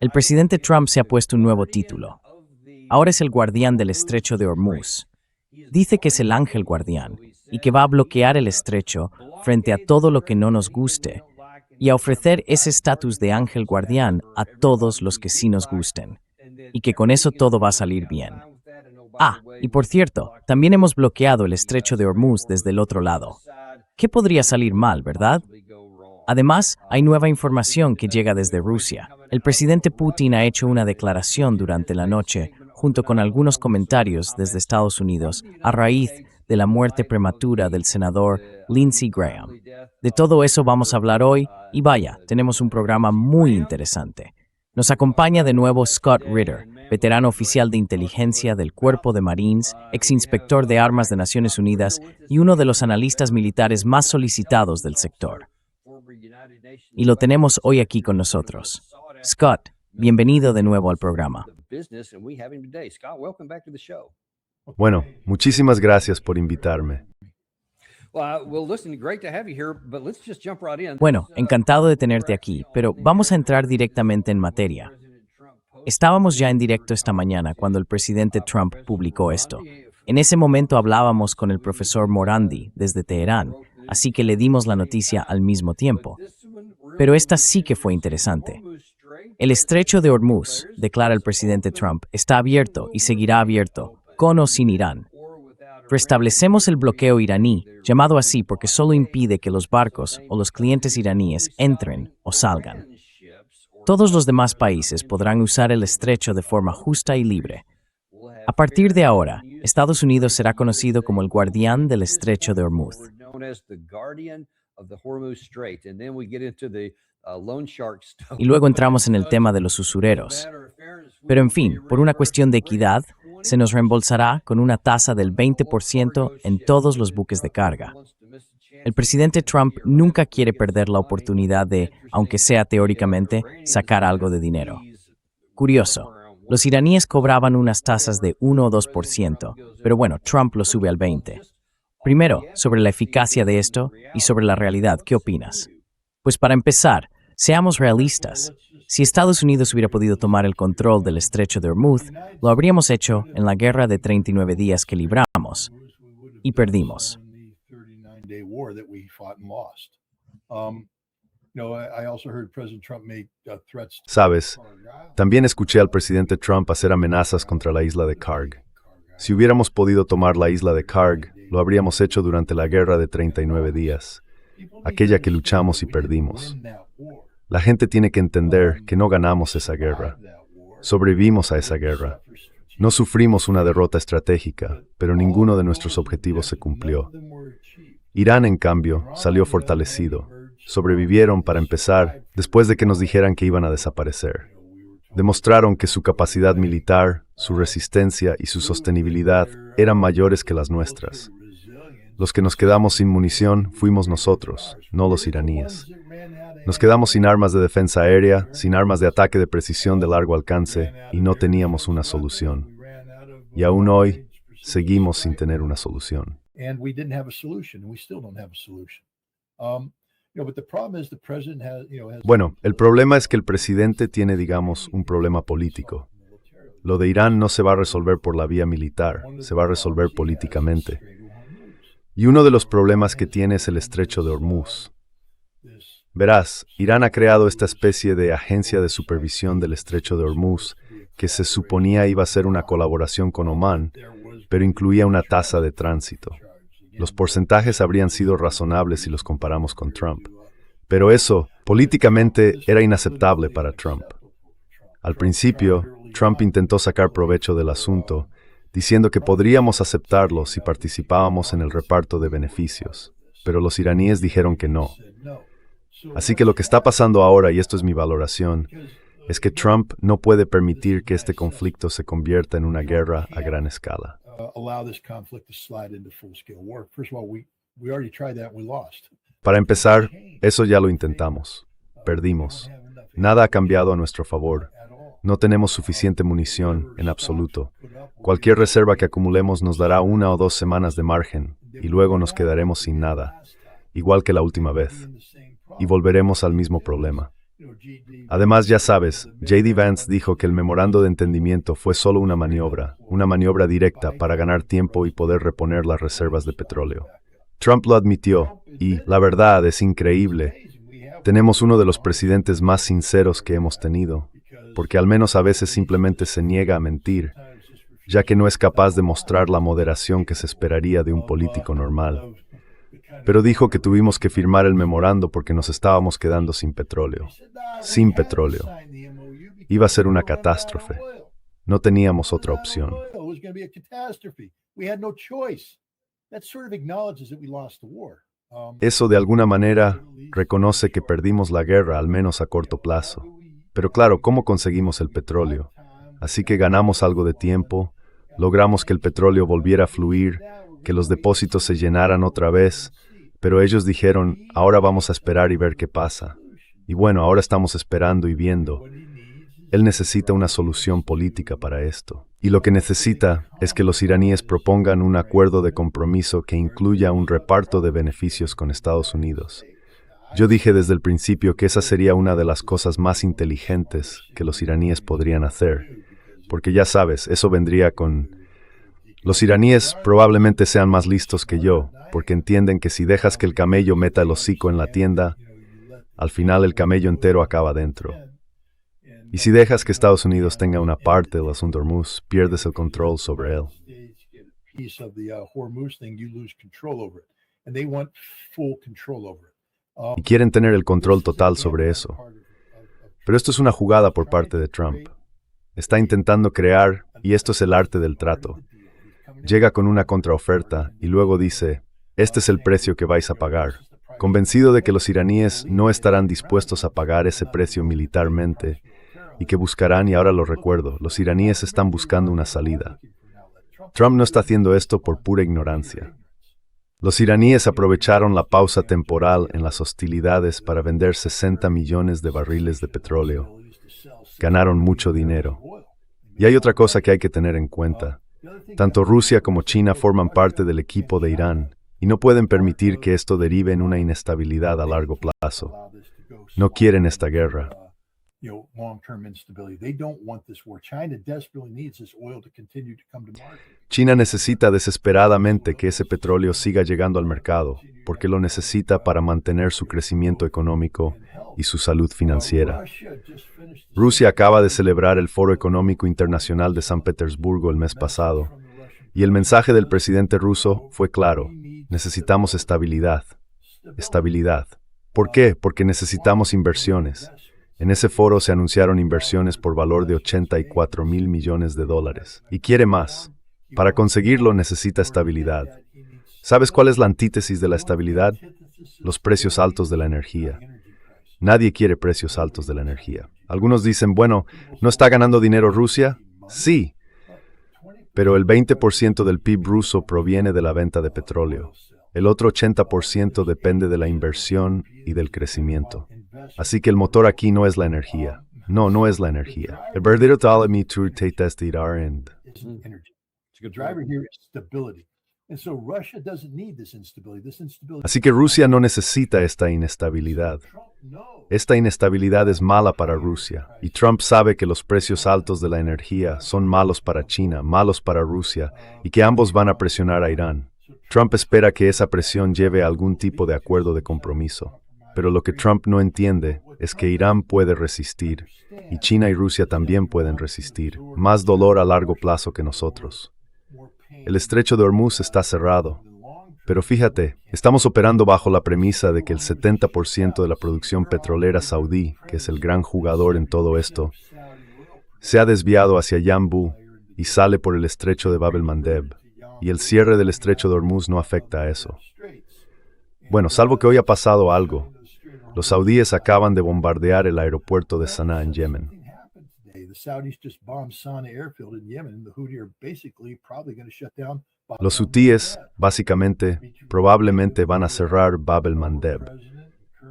El presidente Trump se ha puesto un nuevo título. Ahora es el guardián del estrecho de Hormuz. Dice que es el ángel guardián y que va a bloquear el estrecho frente a todo lo que no nos guste y a ofrecer ese estatus de ángel guardián a todos los que sí nos gusten. Y que con eso todo va a salir bien. Ah, y por cierto, también hemos bloqueado el estrecho de Hormuz desde el otro lado. ¿Qué podría salir mal, verdad? Además, hay nueva información que llega desde Rusia. El presidente Putin ha hecho una declaración durante la noche, junto con algunos comentarios desde Estados Unidos, a raíz de la muerte prematura del senador Lindsey Graham. De todo eso vamos a hablar hoy, y vaya, tenemos un programa muy interesante. Nos acompaña de nuevo Scott Ritter, veterano oficial de inteligencia del Cuerpo de Marines, exinspector de armas de Naciones Unidas y uno de los analistas militares más solicitados del sector. Y lo tenemos hoy aquí con nosotros. Scott, bienvenido de nuevo al programa. Bueno, muchísimas gracias por invitarme. Bueno, encantado de tenerte aquí, pero vamos a entrar directamente en materia. Estábamos ya en directo esta mañana cuando el presidente Trump publicó esto. En ese momento hablábamos con el profesor Morandi desde Teherán, así que le dimos la noticia al mismo tiempo. Pero esta sí que fue interesante. El estrecho de Hormuz, declara el presidente Trump, está abierto y seguirá abierto, con o sin Irán. Restablecemos el bloqueo iraní, llamado así porque solo impide que los barcos o los clientes iraníes entren o salgan. Todos los demás países podrán usar el estrecho de forma justa y libre. A partir de ahora, Estados Unidos será conocido como el guardián del estrecho de Hormuz. Y luego entramos en el tema de los usureros. Pero en fin, por una cuestión de equidad, se nos reembolsará con una tasa del 20% en todos los buques de carga. El presidente Trump nunca quiere perder la oportunidad de, aunque sea teóricamente, sacar algo de dinero. Curioso, los iraníes cobraban unas tasas de 1 o 2%, pero bueno, Trump lo sube al 20%. Primero, sobre la eficacia de esto y sobre la realidad, ¿qué opinas? Pues para empezar, seamos realistas. Si Estados Unidos hubiera podido tomar el control del estrecho de Hormuz, lo habríamos hecho en la guerra de 39 días que libramos. Y perdimos. Sabes, también escuché al presidente Trump hacer amenazas contra la isla de Karg. Si hubiéramos podido tomar la isla de Karg, lo habríamos hecho durante la guerra de 39 días, aquella que luchamos y perdimos. La gente tiene que entender que no ganamos esa guerra. Sobrevivimos a esa guerra. No sufrimos una derrota estratégica, pero ninguno de nuestros objetivos se cumplió. Irán, en cambio, salió fortalecido. Sobrevivieron, para empezar, después de que nos dijeran que iban a desaparecer. Demostraron que su capacidad militar, su resistencia y su sostenibilidad eran mayores que las nuestras. Los que nos quedamos sin munición fuimos nosotros, no los iraníes. Nos quedamos sin armas de defensa aérea, sin armas de ataque de precisión de largo alcance, y no teníamos una solución. Y aún hoy, seguimos sin tener una solución. Bueno, el problema es que el presidente tiene, digamos, un problema político. Lo de Irán no se va a resolver por la vía militar, se va a resolver políticamente. Y uno de los problemas que tiene es el estrecho de Hormuz. Verás, Irán ha creado esta especie de agencia de supervisión del estrecho de Hormuz, que se suponía iba a ser una colaboración con Omán, pero incluía una tasa de tránsito. Los porcentajes habrían sido razonables si los comparamos con Trump. Pero eso, políticamente, era inaceptable para Trump. Al principio, Trump intentó sacar provecho del asunto, diciendo que podríamos aceptarlo si participábamos en el reparto de beneficios, pero los iraníes dijeron que no. Así que lo que está pasando ahora, y esto es mi valoración, es que Trump no puede permitir que este conflicto se convierta en una guerra a gran escala. Para empezar, eso ya lo intentamos. Perdimos. Nada ha cambiado a nuestro favor. No tenemos suficiente munición, en absoluto. Cualquier reserva que acumulemos nos dará 1 o 2 semanas de margen, y luego nos quedaremos sin nada, igual que la última vez. Y volveremos al mismo problema. Además, ya sabes, J.D. Vance dijo que el memorando de entendimiento fue solo una maniobra directa para ganar tiempo y poder reponer las reservas de petróleo. Trump lo admitió, y, la verdad, es increíble. Tenemos uno de los presidentes más sinceros que hemos tenido, porque al menos a veces simplemente se niega a mentir, ya que no es capaz de mostrar la moderación que se esperaría de un político normal. Pero dijo que tuvimos que firmar el memorando porque nos estábamos quedando sin petróleo. Sin petróleo. Iba a ser una catástrofe. No teníamos otra opción. Eso de alguna manera reconoce que perdimos la guerra, al menos a corto plazo. Pero claro, ¿cómo conseguimos el petróleo? Así que ganamos algo de tiempo, logramos que el petróleo volviera a fluir, que los depósitos se llenaran otra vez, pero ellos dijeron, ahora vamos a esperar y ver qué pasa. Y bueno, ahora estamos esperando y viendo. Él necesita una solución política para esto. Y lo que necesita es que los iraníes propongan un acuerdo de compromiso que incluya un reparto de beneficios con Estados Unidos. Yo dije desde el principio que esa sería una de las cosas más inteligentes que los iraníes podrían hacer, porque ya sabes, eso vendría con... Los iraníes probablemente sean más listos que yo, porque entienden que si dejas que el camello meta el hocico en la tienda, al final el camello entero acaba dentro. Y si dejas que Estados Unidos tenga una parte del asunto Hormuz, pierdes el control sobre él. Y quieren tener el control total sobre eso. Pero esto es una jugada por parte de Trump. Está intentando crear, y esto es el arte del trato. Llega con una contraoferta y luego dice, este es el precio que vais a pagar. Convencido de que los iraníes no estarán dispuestos a pagar ese precio militarmente, y que buscarán, y ahora lo recuerdo, los iraníes están buscando una salida. Trump no está haciendo esto por pura ignorancia. Los iraníes aprovecharon la pausa temporal en las hostilidades para vender 60 millones de barriles de petróleo. Ganaron mucho dinero. Y hay otra cosa que hay que tener en cuenta. Tanto Rusia como China forman parte del equipo de Irán, y no pueden permitir que esto derive en una inestabilidad a largo plazo. No quieren esta guerra. China necesita desesperadamente que ese petróleo siga llegando al mercado, porque lo necesita para mantener su crecimiento económico y su salud financiera. Rusia acaba de celebrar el Foro Económico Internacional de San Petersburgo el mes pasado, y el mensaje del presidente ruso fue claro: necesitamos estabilidad. Estabilidad. ¿Por qué? Porque necesitamos inversiones. En ese foro se anunciaron inversiones por valor de $84,000 millones. Y quiere más. Para conseguirlo necesita estabilidad. ¿Sabes cuál es la antítesis de la estabilidad? Los precios altos de la energía. Nadie quiere precios altos de la energía. Algunos dicen, bueno, ¿no está ganando dinero Rusia? Sí. Pero el 20% del PIB ruso proviene de la venta de petróleo. El otro 80% depende de la inversión y del crecimiento. Así que el motor aquí no es la energía. No, no es la energía. El verdadero talent to test it end. Así que Rusia no necesita esta inestabilidad. Esta inestabilidad es mala para Rusia, y Trump sabe que los precios altos de la energía son malos para China, malos para Rusia, y que ambos van a presionar a Irán. Trump espera que esa presión lleve a algún tipo de acuerdo de compromiso. Pero lo que Trump no entiende es que Irán puede resistir, y China y Rusia también pueden resistir, más dolor a largo plazo que nosotros. El estrecho de Hormuz está cerrado, pero fíjate, estamos operando bajo la premisa de que el 70% de la producción petrolera saudí, que es el gran jugador en todo esto, se ha desviado hacia Yanbu y sale por el estrecho de Bab el-Mandeb, y el cierre del estrecho de Hormuz no afecta a eso. Bueno, salvo que hoy ha pasado algo. Los saudíes acaban de bombardear el aeropuerto de Sanaa en Yemen. Los hutíes, básicamente, probablemente van a cerrar Bab el-Mandeb.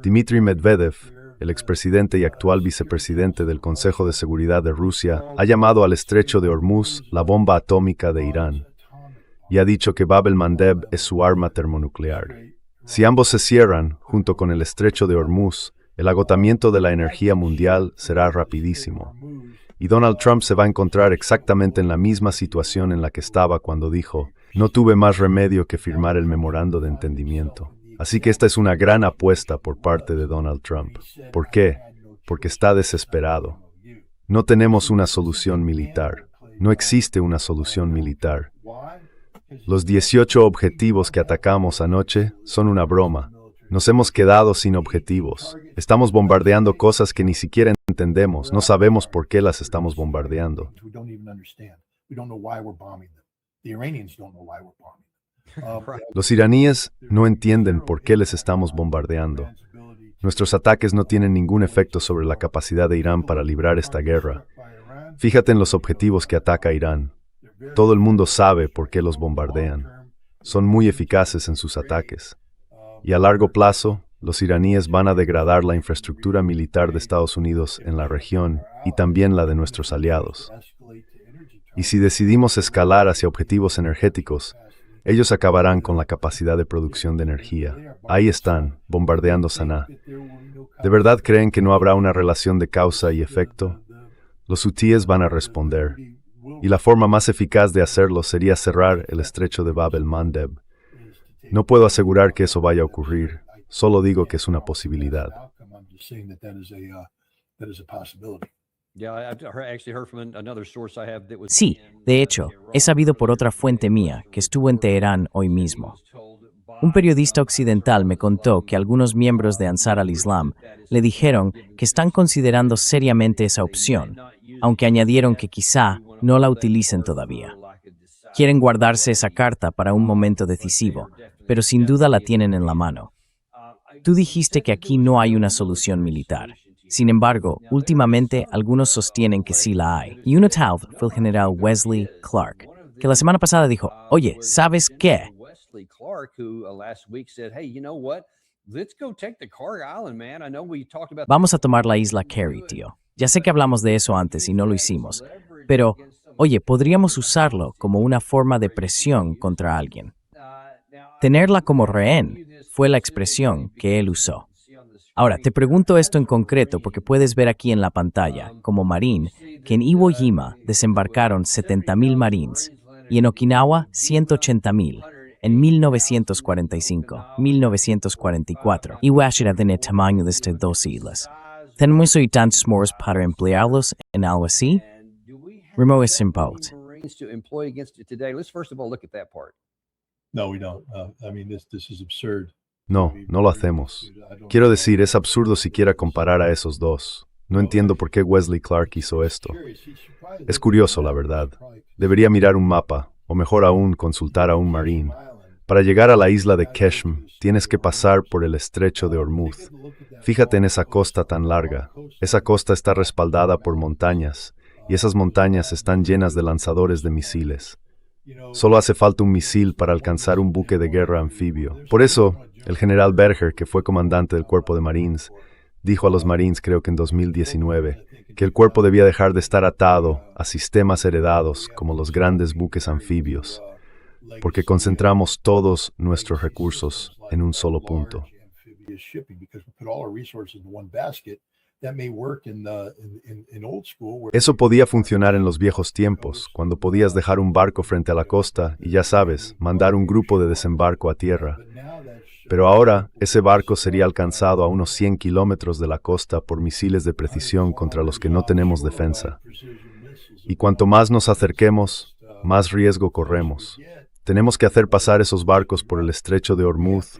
Dmitry Medvedev, el expresidente y actual vicepresidente del Consejo de Seguridad de Rusia, ha llamado al estrecho de Hormuz la bomba atómica de Irán, y ha dicho que Bab el-Mandeb es su arma termonuclear. Si ambos se cierran, junto con el estrecho de Hormuz, El agotamiento de la energía mundial será rapidísimo. Y Donald Trump se va a encontrar exactamente en la misma situación en la que estaba cuando dijo, no tuve más remedio que firmar el memorando de entendimiento. Así que esta es una gran apuesta por parte de Donald Trump. ¿Por qué? Porque está desesperado. No tenemos una solución militar. No existe una solución militar. Los 18 objetivos que atacamos anoche son una broma. Nos hemos quedado sin objetivos. Estamos bombardeando cosas que ni siquiera entendemos. No sabemos por qué las estamos bombardeando. Los iraníes no entienden por qué les estamos bombardeando. Nuestros ataques no tienen ningún efecto sobre la capacidad de Irán para librar esta guerra. Fíjate en los objetivos que ataca Irán. Todo el mundo sabe por qué los bombardean. Son muy eficaces en sus ataques. Y a largo plazo, los iraníes van a degradar la infraestructura militar de Estados Unidos en la región y también la de nuestros aliados. Y si decidimos escalar hacia objetivos energéticos, ellos acabarán con la capacidad de producción de energía. Ahí están, bombardeando Saná. ¿De verdad creen que no habrá una relación de causa y efecto? Los hutíes van a responder. Y la forma más eficaz de hacerlo sería cerrar el estrecho de Bab el-Mandeb. No puedo asegurar que eso vaya a ocurrir, solo digo que es una posibilidad. Sí, de hecho, he sabido por otra fuente mía que estuvo en Teherán hoy mismo. Un periodista occidental me contó que algunos miembros de Ansar al-Islam le dijeron que están considerando seriamente esa opción, aunque añadieron que quizá no la utilicen todavía. Quieren guardarse esa carta para un momento decisivo, pero sin duda la tienen en la mano. Tú dijiste que aquí no hay una solución militar. Sin embargo, últimamente algunos sostienen que sí la hay. Y uno tal fue el general Wesley Clark, que la semana pasada dijo, oye, ¿sabes qué? Vamos a tomar la isla Kerry, tío. Ya sé que hablamos de eso antes y no lo hicimos, pero, oye, podríamos usarlo como una forma de presión contra alguien. Tenerla como rehén fue la expresión que él usó. Ahora, te pregunto esto en concreto porque puedes ver aquí en la pantalla, como marín, que en Iwo Jima desembarcaron 70,000 marines y en Okinawa 180,000 en 1945, 1944. Igual de el tamaño de estas dos islas. ¿Tenemos hoy tantos moros para emplearlos en algo así? Remo es important. No, we don't. This is absurd. No, no lo hacemos. Quiero decir, es absurdo siquiera comparar a esos dos. No entiendo por qué Wesley Clark hizo esto. Es curioso, la verdad. Debería mirar un mapa, o mejor aún, consultar a un marín. Para llegar a la isla de Keshm, tienes que pasar por el estrecho de Hormuz. Fíjate en esa costa tan larga. Esa costa está respaldada por montañas, y esas montañas están llenas de lanzadores de misiles. Solo hace falta un misil para alcanzar un buque de guerra anfibio. Por eso, el general Berger, que fue comandante del cuerpo de Marines, dijo a los Marines, creo que en 2019, que el cuerpo debía dejar de estar atado a sistemas heredados como los grandes buques anfibios, porque concentramos todos nuestros recursos en un solo punto. Eso podía funcionar en los viejos tiempos, cuando podías dejar un barco frente a la costa y, ya sabes, mandar un grupo de desembarco a tierra. Pero ahora, ese barco sería alcanzado a unos 100 kilómetros de la costa por misiles de precisión contra los que no tenemos defensa. Y cuanto más nos acerquemos, más riesgo corremos. Tenemos que hacer pasar esos barcos por el estrecho de Hormuz,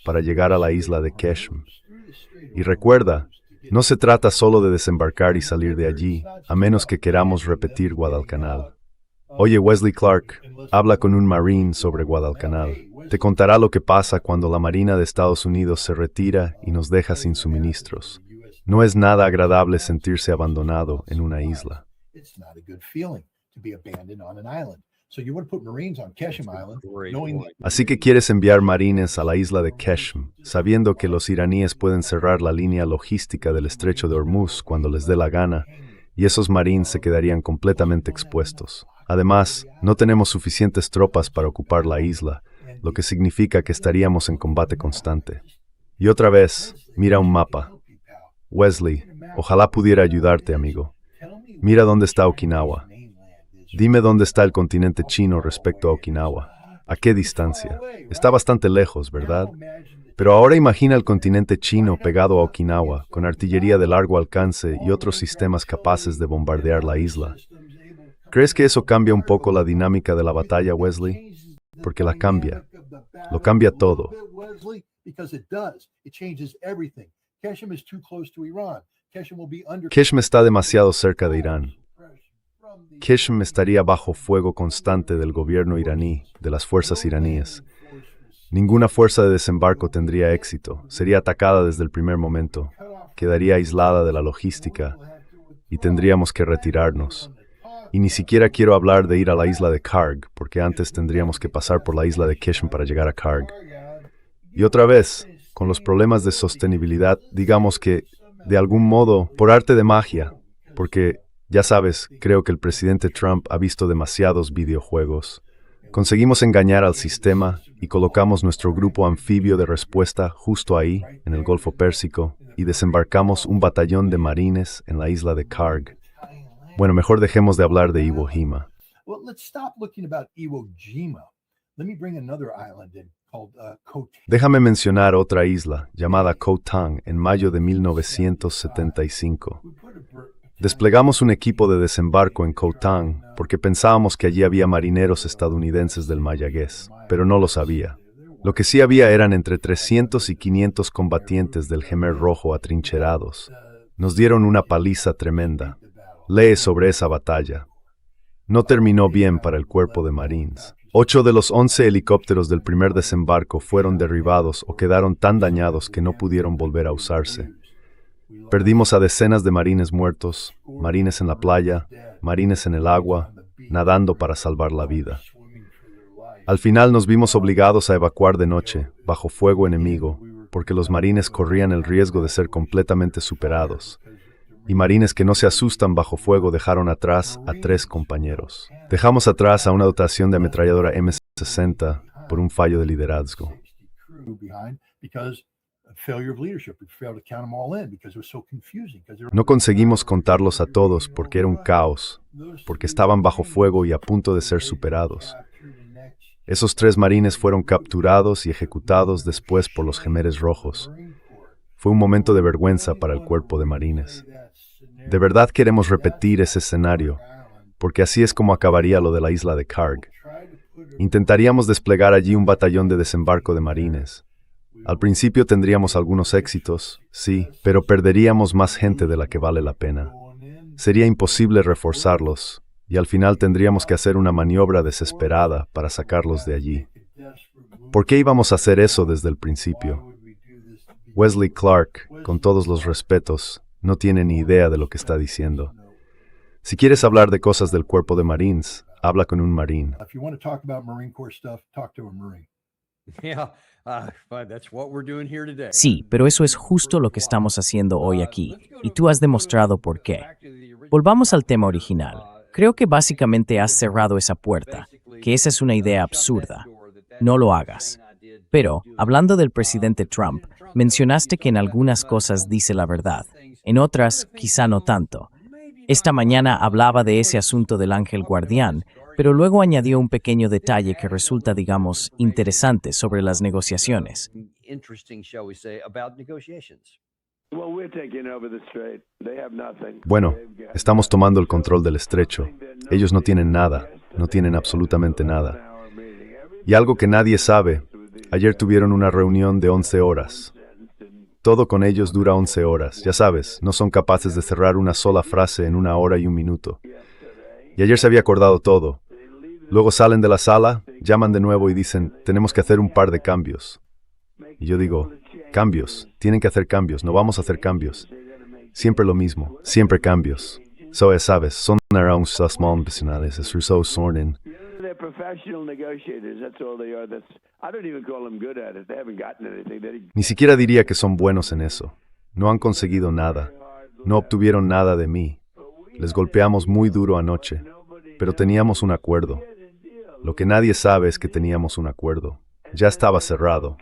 para llegar a la isla de Keshm. Y recuerda, no se trata solo de desembarcar y salir de allí, a menos que queramos repetir Guadalcanal. Oye, Wesley Clark, habla con un marine sobre Guadalcanal. Te contará lo que pasa cuando la Marina de Estados Unidos se retira y nos deja sin suministros. No es nada agradable sentirse abandonado en una isla. Así que quieres enviar marines a la isla de Keshm, sabiendo que los iraníes pueden cerrar la línea logística del estrecho de Hormuz cuando les dé la gana, y esos marines se quedarían completamente expuestos. Además, no tenemos suficientes tropas para ocupar la isla, lo que significa que estaríamos en combate constante. Y otra vez, mira un mapa. Wesley, ojalá pudiera ayudarte, amigo. Mira dónde está Okinawa. Dime dónde está el continente chino respecto a Okinawa. ¿A qué distancia? Está bastante lejos, ¿verdad? Pero ahora imagina el continente chino pegado a Okinawa, con artillería de largo alcance y otros sistemas capaces de bombardear la isla. ¿Crees que eso cambia un poco la dinámica de la batalla, Wesley? Porque la cambia. Lo cambia todo. Qeshm está demasiado cerca de Irán. Qeshm estaría bajo fuego constante del gobierno iraní, de las fuerzas iraníes. Ninguna fuerza de desembarco tendría éxito, sería atacada desde el primer momento, quedaría aislada de la logística y tendríamos que retirarnos. Y ni siquiera quiero hablar de ir a la isla de Karg, porque antes tendríamos que pasar por la isla de Qeshm para llegar a Karg. Y otra vez, con los problemas de sostenibilidad, digamos que, de algún modo, por arte de magia, porque, ya sabes, creo que el presidente Trump ha visto demasiados videojuegos, conseguimos engañar al sistema y colocamos nuestro grupo anfibio de respuesta justo ahí, en el Golfo Pérsico, y desembarcamos un batallón de marines en la isla de Karg. Bueno, mejor dejemos de hablar de Iwo Jima. Déjame mencionar otra isla, llamada Koh Tang, en mayo de 1975. Desplegamos un equipo de desembarco en Koh Tang porque pensábamos que allí había marineros estadounidenses del Mayagüez, pero no lo sabía. Lo que sí había eran entre 300 y 500 combatientes del Khmer Rojo atrincherados. Nos dieron una paliza tremenda. Lee sobre esa batalla. No terminó bien para el cuerpo de Marines. 8 de los 11 helicópteros del primer desembarco fueron derribados o quedaron tan dañados que no pudieron volver a usarse. Perdimos a decenas de marines muertos, marines en la playa, marines en el agua, nadando para salvar la vida. Al final nos vimos obligados a evacuar de noche, bajo fuego enemigo, porque los marines corrían el riesgo de ser completamente superados. Y marines que no se asustan bajo fuego dejaron atrás a 3 compañeros. Dejamos atrás a una dotación de ametralladora M60 por un fallo de liderazgo. No conseguimos contarlos a todos porque era un caos, porque estaban bajo fuego y a punto de ser superados. Esos 3 marines fueron capturados y ejecutados después por los Khmeres Rojos. Fue un momento de vergüenza para el cuerpo de marines. De verdad queremos repetir ese escenario, porque así es como acabaría lo de la isla de Karg. Intentaríamos desplegar allí un batallón de desembarco de marines. Al principio tendríamos algunos éxitos, sí, pero perderíamos más gente de la que vale la pena. Sería imposible reforzarlos, y al final tendríamos que hacer una maniobra desesperada para sacarlos de allí. ¿Por qué íbamos a hacer eso desde el principio? Wesley Clark, con todos los respetos, no tiene ni idea de lo que está diciendo. Si quieres hablar de cosas del cuerpo de Marines, habla con un Marine. Sí, pero eso es justo lo que estamos haciendo hoy aquí, y tú has demostrado por qué. Volvamos al tema original. Creo que básicamente has cerrado esa puerta, que esa es una idea absurda. No lo hagas. Pero, hablando del presidente Trump, mencionaste que en algunas cosas dice la verdad, en otras quizá no tanto. Esta mañana hablaba de ese asunto del ángel guardián, pero luego añadió un pequeño detalle que resulta, digamos, interesante sobre las negociaciones. Bueno, estamos tomando el control del estrecho. Ellos no tienen nada, no tienen absolutamente nada. Y algo que nadie sabe, ayer tuvieron una reunión de 11 horas. Todo con ellos dura 11 horas, ya sabes, no son capaces de cerrar una sola frase en 1 hora y 1 minuto. Y ayer se había acordado todo. Luego salen de la sala, llaman de nuevo y dicen, tenemos que hacer un par de cambios. Y yo digo, cambios, tienen que hacer cambios, no vamos a hacer cambios. Siempre lo mismo, siempre cambios. So, ya sabes, son around sus profesionales, es so sornen. Ni siquiera diría que son buenos en eso. No han conseguido nada. No obtuvieron nada de mí. Les golpeamos muy duro anoche, pero teníamos un acuerdo. Lo que nadie sabe es que teníamos un acuerdo. Ya estaba cerrado.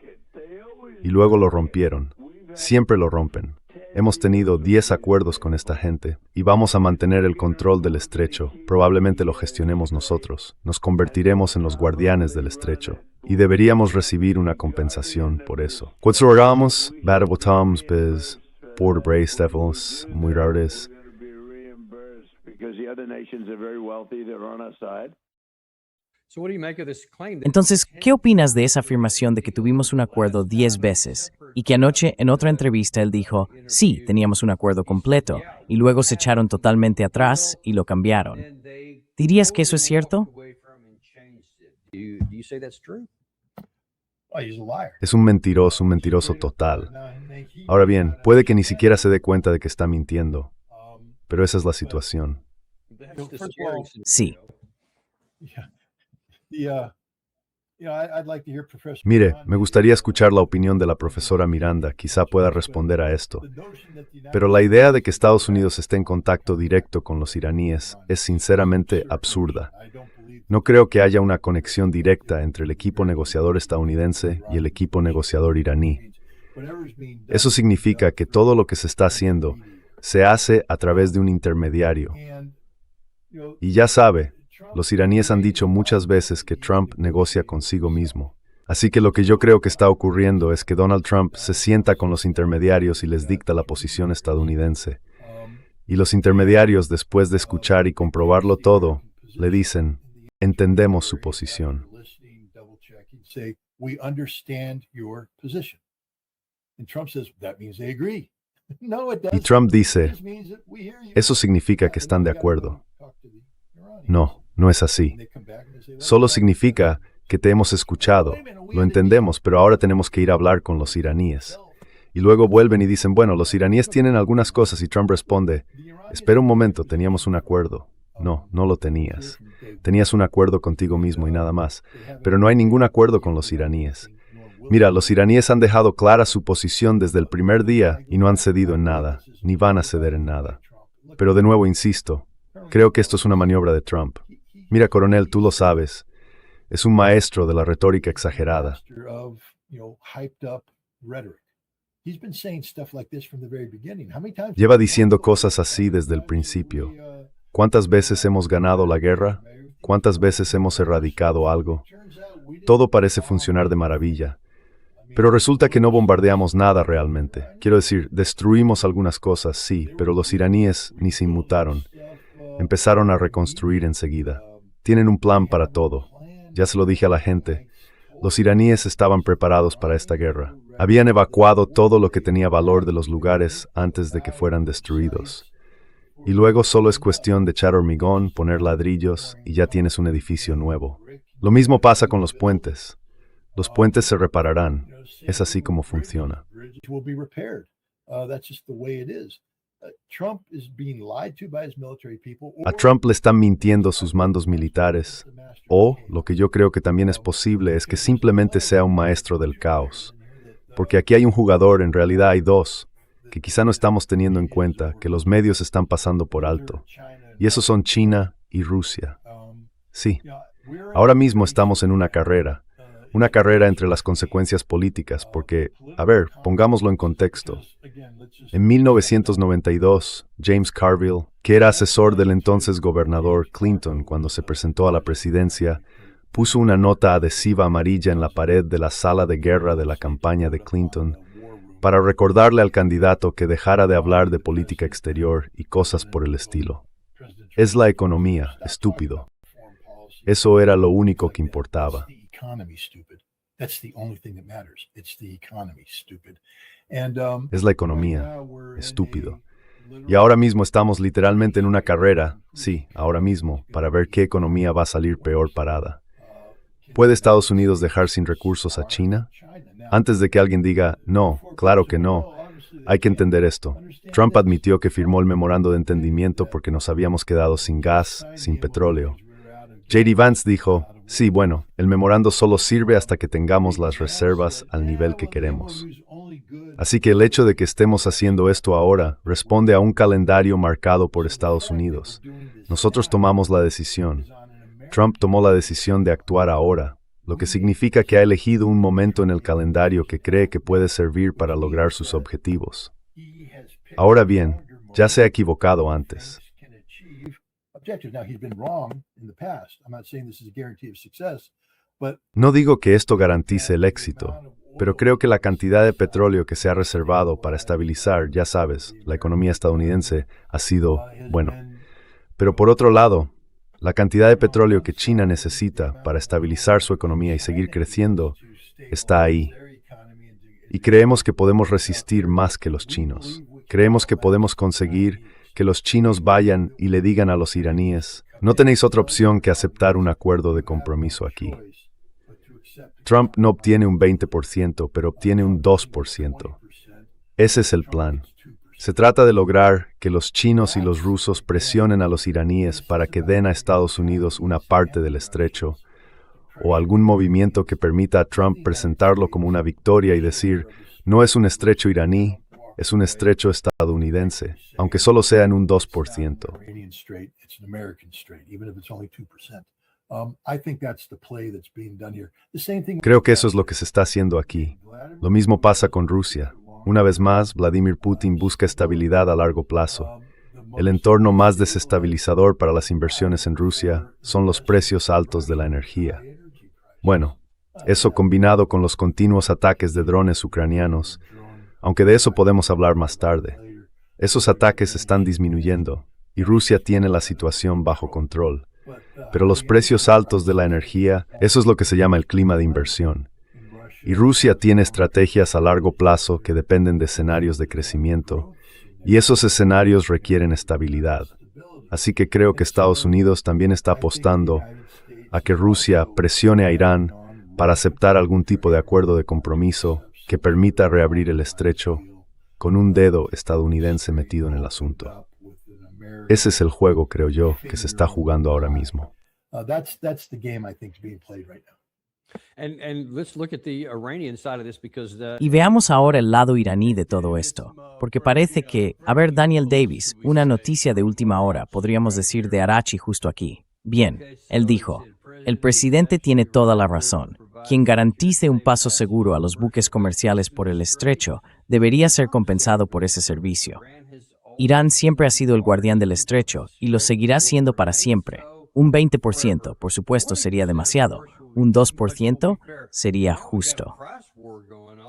y luego lo rompieron. Siempre lo rompen. Hemos tenido 10 acuerdos con esta gente y vamos a mantener el control del estrecho. Probablemente lo gestionemos nosotros. Nos convertiremos en los guardianes del estrecho y deberíamos recibir una compensación por eso. Cuando oramos, votamos por Stefans, muy raros. Entonces, ¿qué opinas de esa afirmación de que tuvimos un acuerdo 10 veces y que anoche en otra entrevista él dijo, sí, teníamos un acuerdo completo y luego se echaron totalmente atrás y lo cambiaron? ¿Dirías que eso es cierto? Es un mentiroso total. Ahora bien, puede que ni siquiera se dé cuenta de que está mintiendo, pero esa es la situación. Sí. Mire, me gustaría escuchar la opinión de la profesora Miranda, quizá pueda responder a esto. Pero la idea de que Estados Unidos esté en contacto directo con los iraníes es sinceramente absurda. No creo que haya una conexión directa entre el equipo negociador estadounidense y el equipo negociador iraní. Eso significa que todo lo que se está haciendo se hace a través de un intermediario. Y ya sabe, los iraníes han dicho muchas veces que Trump negocia consigo mismo. Así que lo que yo creo que está ocurriendo es que Donald Trump se sienta con los intermediarios y les dicta la posición estadounidense. Y los intermediarios, después de escuchar y comprobarlo todo, le dicen, entendemos su posición. Y Trump dice, eso significa que están de acuerdo. No, no es así. Solo significa que te hemos escuchado, lo entendemos, pero ahora tenemos que ir a hablar con los iraníes. Y luego vuelven y dicen, bueno, los iraníes tienen algunas cosas y Trump responde, espera un momento, teníamos un acuerdo. No, no lo tenías. Tenías un acuerdo contigo mismo y nada más, pero no hay ningún acuerdo con los iraníes. Mira, los iraníes han dejado clara su posición desde el primer día y no han cedido en nada, ni van a ceder en nada. Pero de nuevo insisto, creo que esto es una maniobra de Trump. Mira, coronel, tú lo sabes. Es un maestro de la retórica exagerada. Lleva diciendo cosas así desde el principio. ¿Cuántas veces hemos ganado la guerra? ¿Cuántas veces hemos erradicado algo? Todo parece funcionar de maravilla. Pero resulta que no bombardeamos nada realmente. Quiero decir, destruimos algunas cosas, sí, pero los iraníes ni se inmutaron. Empezaron a reconstruir enseguida. Tienen un plan para todo. Ya se lo dije a la gente. Los iraníes estaban preparados para esta guerra. Habían evacuado todo lo que tenía valor de los lugares antes de que fueran destruidos. Y luego solo es cuestión de echar hormigón, poner ladrillos y ya tienes un edificio nuevo. Lo mismo pasa con los puentes. Los puentes se repararán. Es así como funciona. A Trump le están mintiendo sus mandos militares, o, lo que yo creo que también es posible, es que simplemente sea un maestro del caos. Porque aquí hay un jugador, en realidad hay dos, que quizá no estamos teniendo en cuenta, que los medios están pasando por alto. Y esos son China y Rusia. Sí, ahora mismo estamos en una carrera entre las consecuencias políticas, porque, a ver, pongámoslo en contexto. En 1992, James Carville, que era asesor del entonces gobernador Clinton cuando se presentó a la presidencia, puso una nota adhesiva amarilla en la pared de la sala de guerra de la campaña de Clinton para recordarle al candidato que dejara de hablar de política exterior y cosas por el estilo. Es la economía, estúpido. Eso era lo único que importaba. Es la economía, estúpido. Y ahora mismo estamos literalmente en una carrera, sí, ahora mismo, para ver qué economía va a salir peor parada. ¿Puede Estados Unidos dejar sin recursos a China? Antes de que alguien diga, no, claro que no, hay que entender esto. Trump admitió que firmó el memorando de entendimiento porque nos habíamos quedado sin gas, sin petróleo. J.D. Vance dijo, sí, bueno, el memorando solo sirve hasta que tengamos las reservas al nivel que queremos. Así que el hecho de que estemos haciendo esto ahora responde a un calendario marcado por Estados Unidos. Nosotros tomamos la decisión. Trump tomó la decisión de actuar ahora. lo que significa que ha elegido un momento en el calendario que cree que puede servir para lograr sus objetivos. Ahora bien, ya se ha equivocado antes. No digo que esto garantice el éxito, pero creo que la cantidad de petróleo que se ha reservado para estabilizar, ya sabes, la economía estadounidense ha sido, bueno. Pero por otro lado, la cantidad de petróleo que China necesita para estabilizar su economía y seguir creciendo está ahí. Y creemos que podemos resistir más que los chinos. Creemos que podemos conseguir que los chinos vayan y le digan a los iraníes, no tenéis otra opción que aceptar un acuerdo de compromiso aquí. Trump no obtiene un 20%, pero obtiene un 2%. Ese es el plan. Se trata de lograr que los chinos y los rusos presionen a los iraníes para que den a Estados Unidos una parte del estrecho, o algún movimiento que permita a Trump presentarlo como una victoria y decir, no es un estrecho iraní, es un estrecho estadounidense, aunque solo sea en un 2%. Creo que eso es lo que se está haciendo aquí. Lo mismo pasa con Rusia. Una vez más, Vladimir Putin busca estabilidad a largo plazo. El entorno más desestabilizador para las inversiones en Rusia son los precios altos de la energía. Bueno, eso combinado con los continuos ataques de drones ucranianos, aunque de eso podemos hablar más tarde. Esos ataques están disminuyendo y Rusia tiene la situación bajo control. Pero los precios altos de la energía, eso es lo que se llama el clima de inversión. Y Rusia tiene estrategias a largo plazo que dependen de escenarios de crecimiento, y esos escenarios requieren estabilidad. Así que creo que Estados Unidos también está apostando a que Rusia presione a Irán para aceptar algún tipo de acuerdo de compromiso que permita reabrir el estrecho con un dedo estadounidense metido en el asunto. Ese es el juego, creo yo, que se está jugando ahora mismo. Y veamos ahora el lado iraní de todo esto, porque parece que, a ver, Daniel Davis, una noticia de última hora, podríamos decir de Arachi justo aquí. Bien, él dijo, el presidente tiene toda la razón. Quien garantice un paso seguro a los buques comerciales por el estrecho debería ser compensado por ese servicio. Irán siempre ha sido el guardián del estrecho y lo seguirá siendo para siempre. Un 20%, por supuesto, sería demasiado. Un 2% sería justo.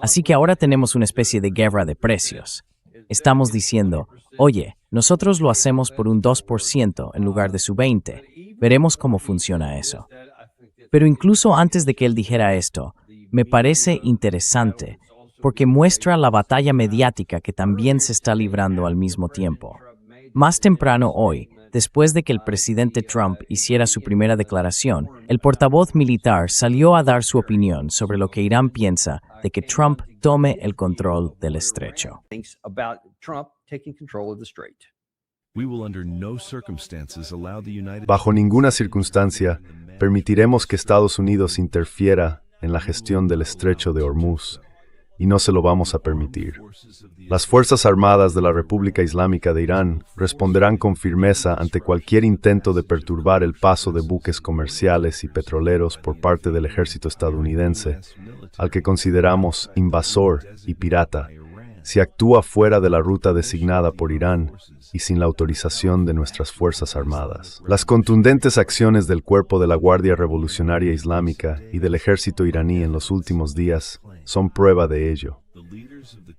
Así que ahora tenemos una especie de guerra de precios. Estamos diciendo, oye, nosotros lo hacemos por un 2% en lugar de su 20%. Veremos cómo funciona eso. Pero incluso antes de que él dijera esto, me parece interesante, porque muestra la batalla mediática que también se está librando al mismo tiempo. Más temprano hoy, después de que el presidente Trump hiciera su primera declaración, el portavoz militar salió a dar su opinión sobre lo que Irán piensa de que Trump tome el control del estrecho. Bajo ninguna circunstancia permitiremos que Estados Unidos interfiera en la gestión del estrecho de Hormuz, y no se lo vamos a permitir. Las Fuerzas Armadas de la República Islámica de Irán responderán con firmeza ante cualquier intento de perturbar el paso de buques comerciales y petroleros por parte del ejército estadounidense, al que consideramos invasor y pirata, si actúa fuera de la ruta designada por Irán y sin la autorización de nuestras Fuerzas Armadas. Las contundentes acciones del Cuerpo de la Guardia Revolucionaria Islámica y del ejército iraní en los últimos días son prueba de ello.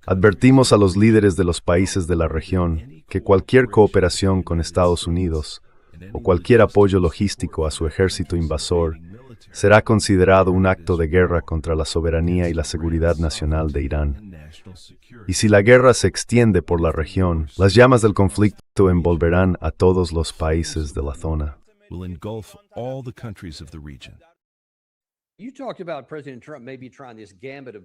Advertimos a los líderes de los países de la región que cualquier cooperación con Estados Unidos o cualquier apoyo logístico a su ejército invasor será considerado un acto de guerra contra la soberanía y la seguridad nacional de Irán. Y si la guerra se extiende por la región, las llamas del conflicto envolverán a todos los países de la zona.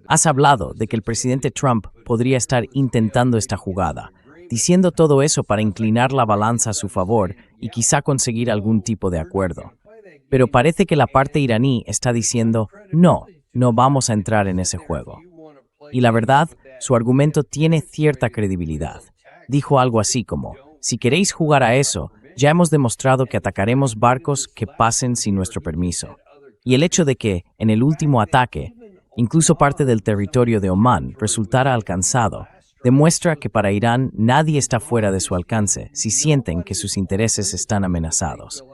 Has hablado de que el presidente Trump podría estar intentando esta jugada, diciendo todo eso para inclinar la balanza a su favor y quizá conseguir algún tipo de acuerdo. Pero parece que la parte iraní está diciendo, no vamos a entrar en ese juego. Y la verdad, su argumento tiene cierta credibilidad. Dijo algo así como, si queréis jugar a eso, ya hemos demostrado que atacaremos barcos que pasen sin nuestro permiso. Y el hecho de que, en el último ataque, incluso parte del territorio de Omán resultara alcanzado, demuestra que para Irán nadie está fuera de su alcance si sienten que sus intereses están amenazados.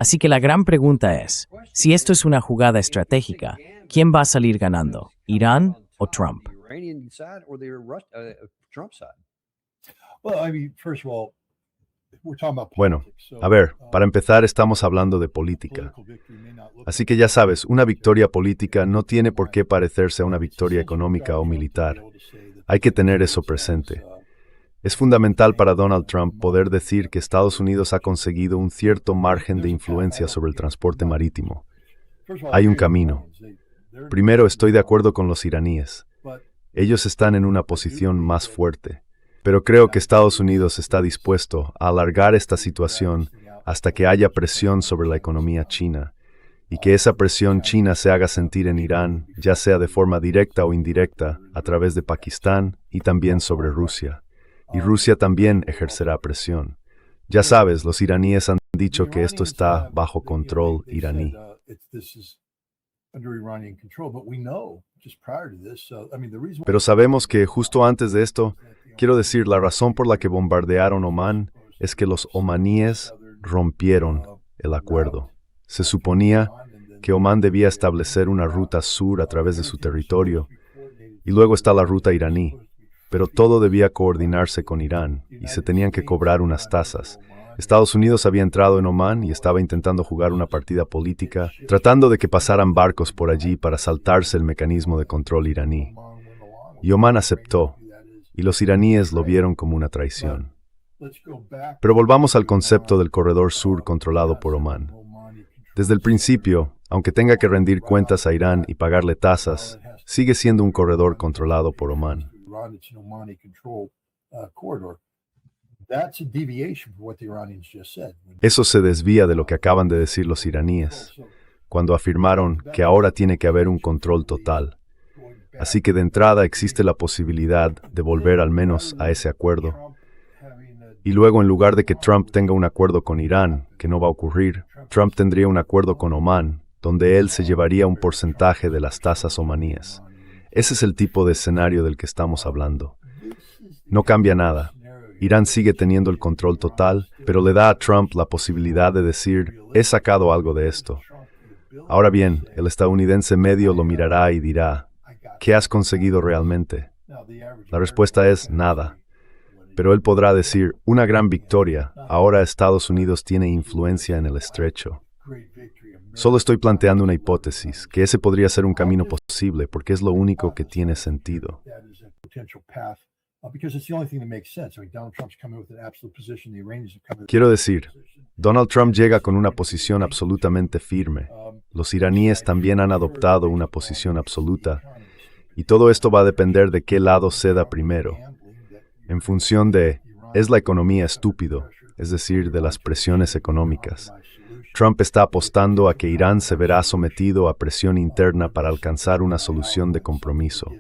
Así que la gran pregunta es, si esto es una jugada estratégica, ¿quién va a salir ganando? ¿Irán o Trump? Well, I mean, first of all, we're talking about Bueno, politics, so, a ver, para empezar estamos hablando de política. political victory may not look Así que ya sabes, una victoria política no tiene por qué parecerse a una victoria económica o militar. Hay que tener eso presente. Es fundamental para Donald Trump poder decir que Estados Unidos ha conseguido un cierto margen de influencia sobre el transporte marítimo. Hay un camino. Primero, estoy de acuerdo con los iraníes. Ellos están en una posición más fuerte. Pero creo que Estados Unidos está dispuesto a alargar esta situación hasta que haya presión sobre la economía china, y que esa presión china se haga sentir en Irán, ya sea de forma directa o indirecta, a través de Pakistán y también sobre Rusia. Y Rusia también ejercerá presión. Ya sabes, los iraníes han dicho que esto está bajo control iraní. Pero sabemos que justo antes de esto, quiero decir, la razón por la que bombardearon Omán es que los omaníes rompieron el acuerdo. Se suponía que Omán debía establecer una ruta sur a través de su territorio, y luego está la ruta iraní, pero todo debía coordinarse con Irán, y se tenían que cobrar unas tasas. Estados Unidos había entrado en Omán y estaba intentando jugar una partida política, tratando de que pasaran barcos por allí para saltarse el mecanismo de control iraní. Y Omán aceptó, y los iraníes lo vieron como una traición. Pero volvamos al concepto del corredor sur controlado por Omán. Desde el principio, aunque tenga que rendir cuentas a Irán y pagarle tasas, sigue siendo un corredor controlado por Omán. Eso se desvía de lo que acaban de decir los iraníes, cuando afirmaron que ahora tiene que haber un control total. Así que de entrada existe la posibilidad de volver al menos a ese acuerdo. Y luego, en lugar de que Trump tenga un acuerdo con Irán, que no va a ocurrir, Trump tendría un acuerdo con Omán, donde él se llevaría un porcentaje de las tasas omaníes. Ese es el tipo de escenario del que estamos hablando. No cambia nada. Irán sigue teniendo el control total, pero le da a Trump la posibilidad de decir, he sacado algo de esto. Ahora bien, el estadounidense medio lo mirará y dirá, ¿qué has conseguido realmente? La respuesta es nada. Pero él podrá decir, una gran victoria, ahora Estados Unidos tiene influencia en el estrecho. Solo estoy planteando una hipótesis, que ese podría ser un camino posible, porque es lo único que tiene sentido. Quiero decir, Donald Trump llega con una posición absolutamente firme. Los iraníes también han adoptado una posición absoluta, y todo esto va a depender de qué lado ceda primero. En función de, ¿es la economía estúpido? Es decir, de las presiones económicas. Trump está apostando a que Irán se verá sometido a presión interna para alcanzar una solución de compromiso.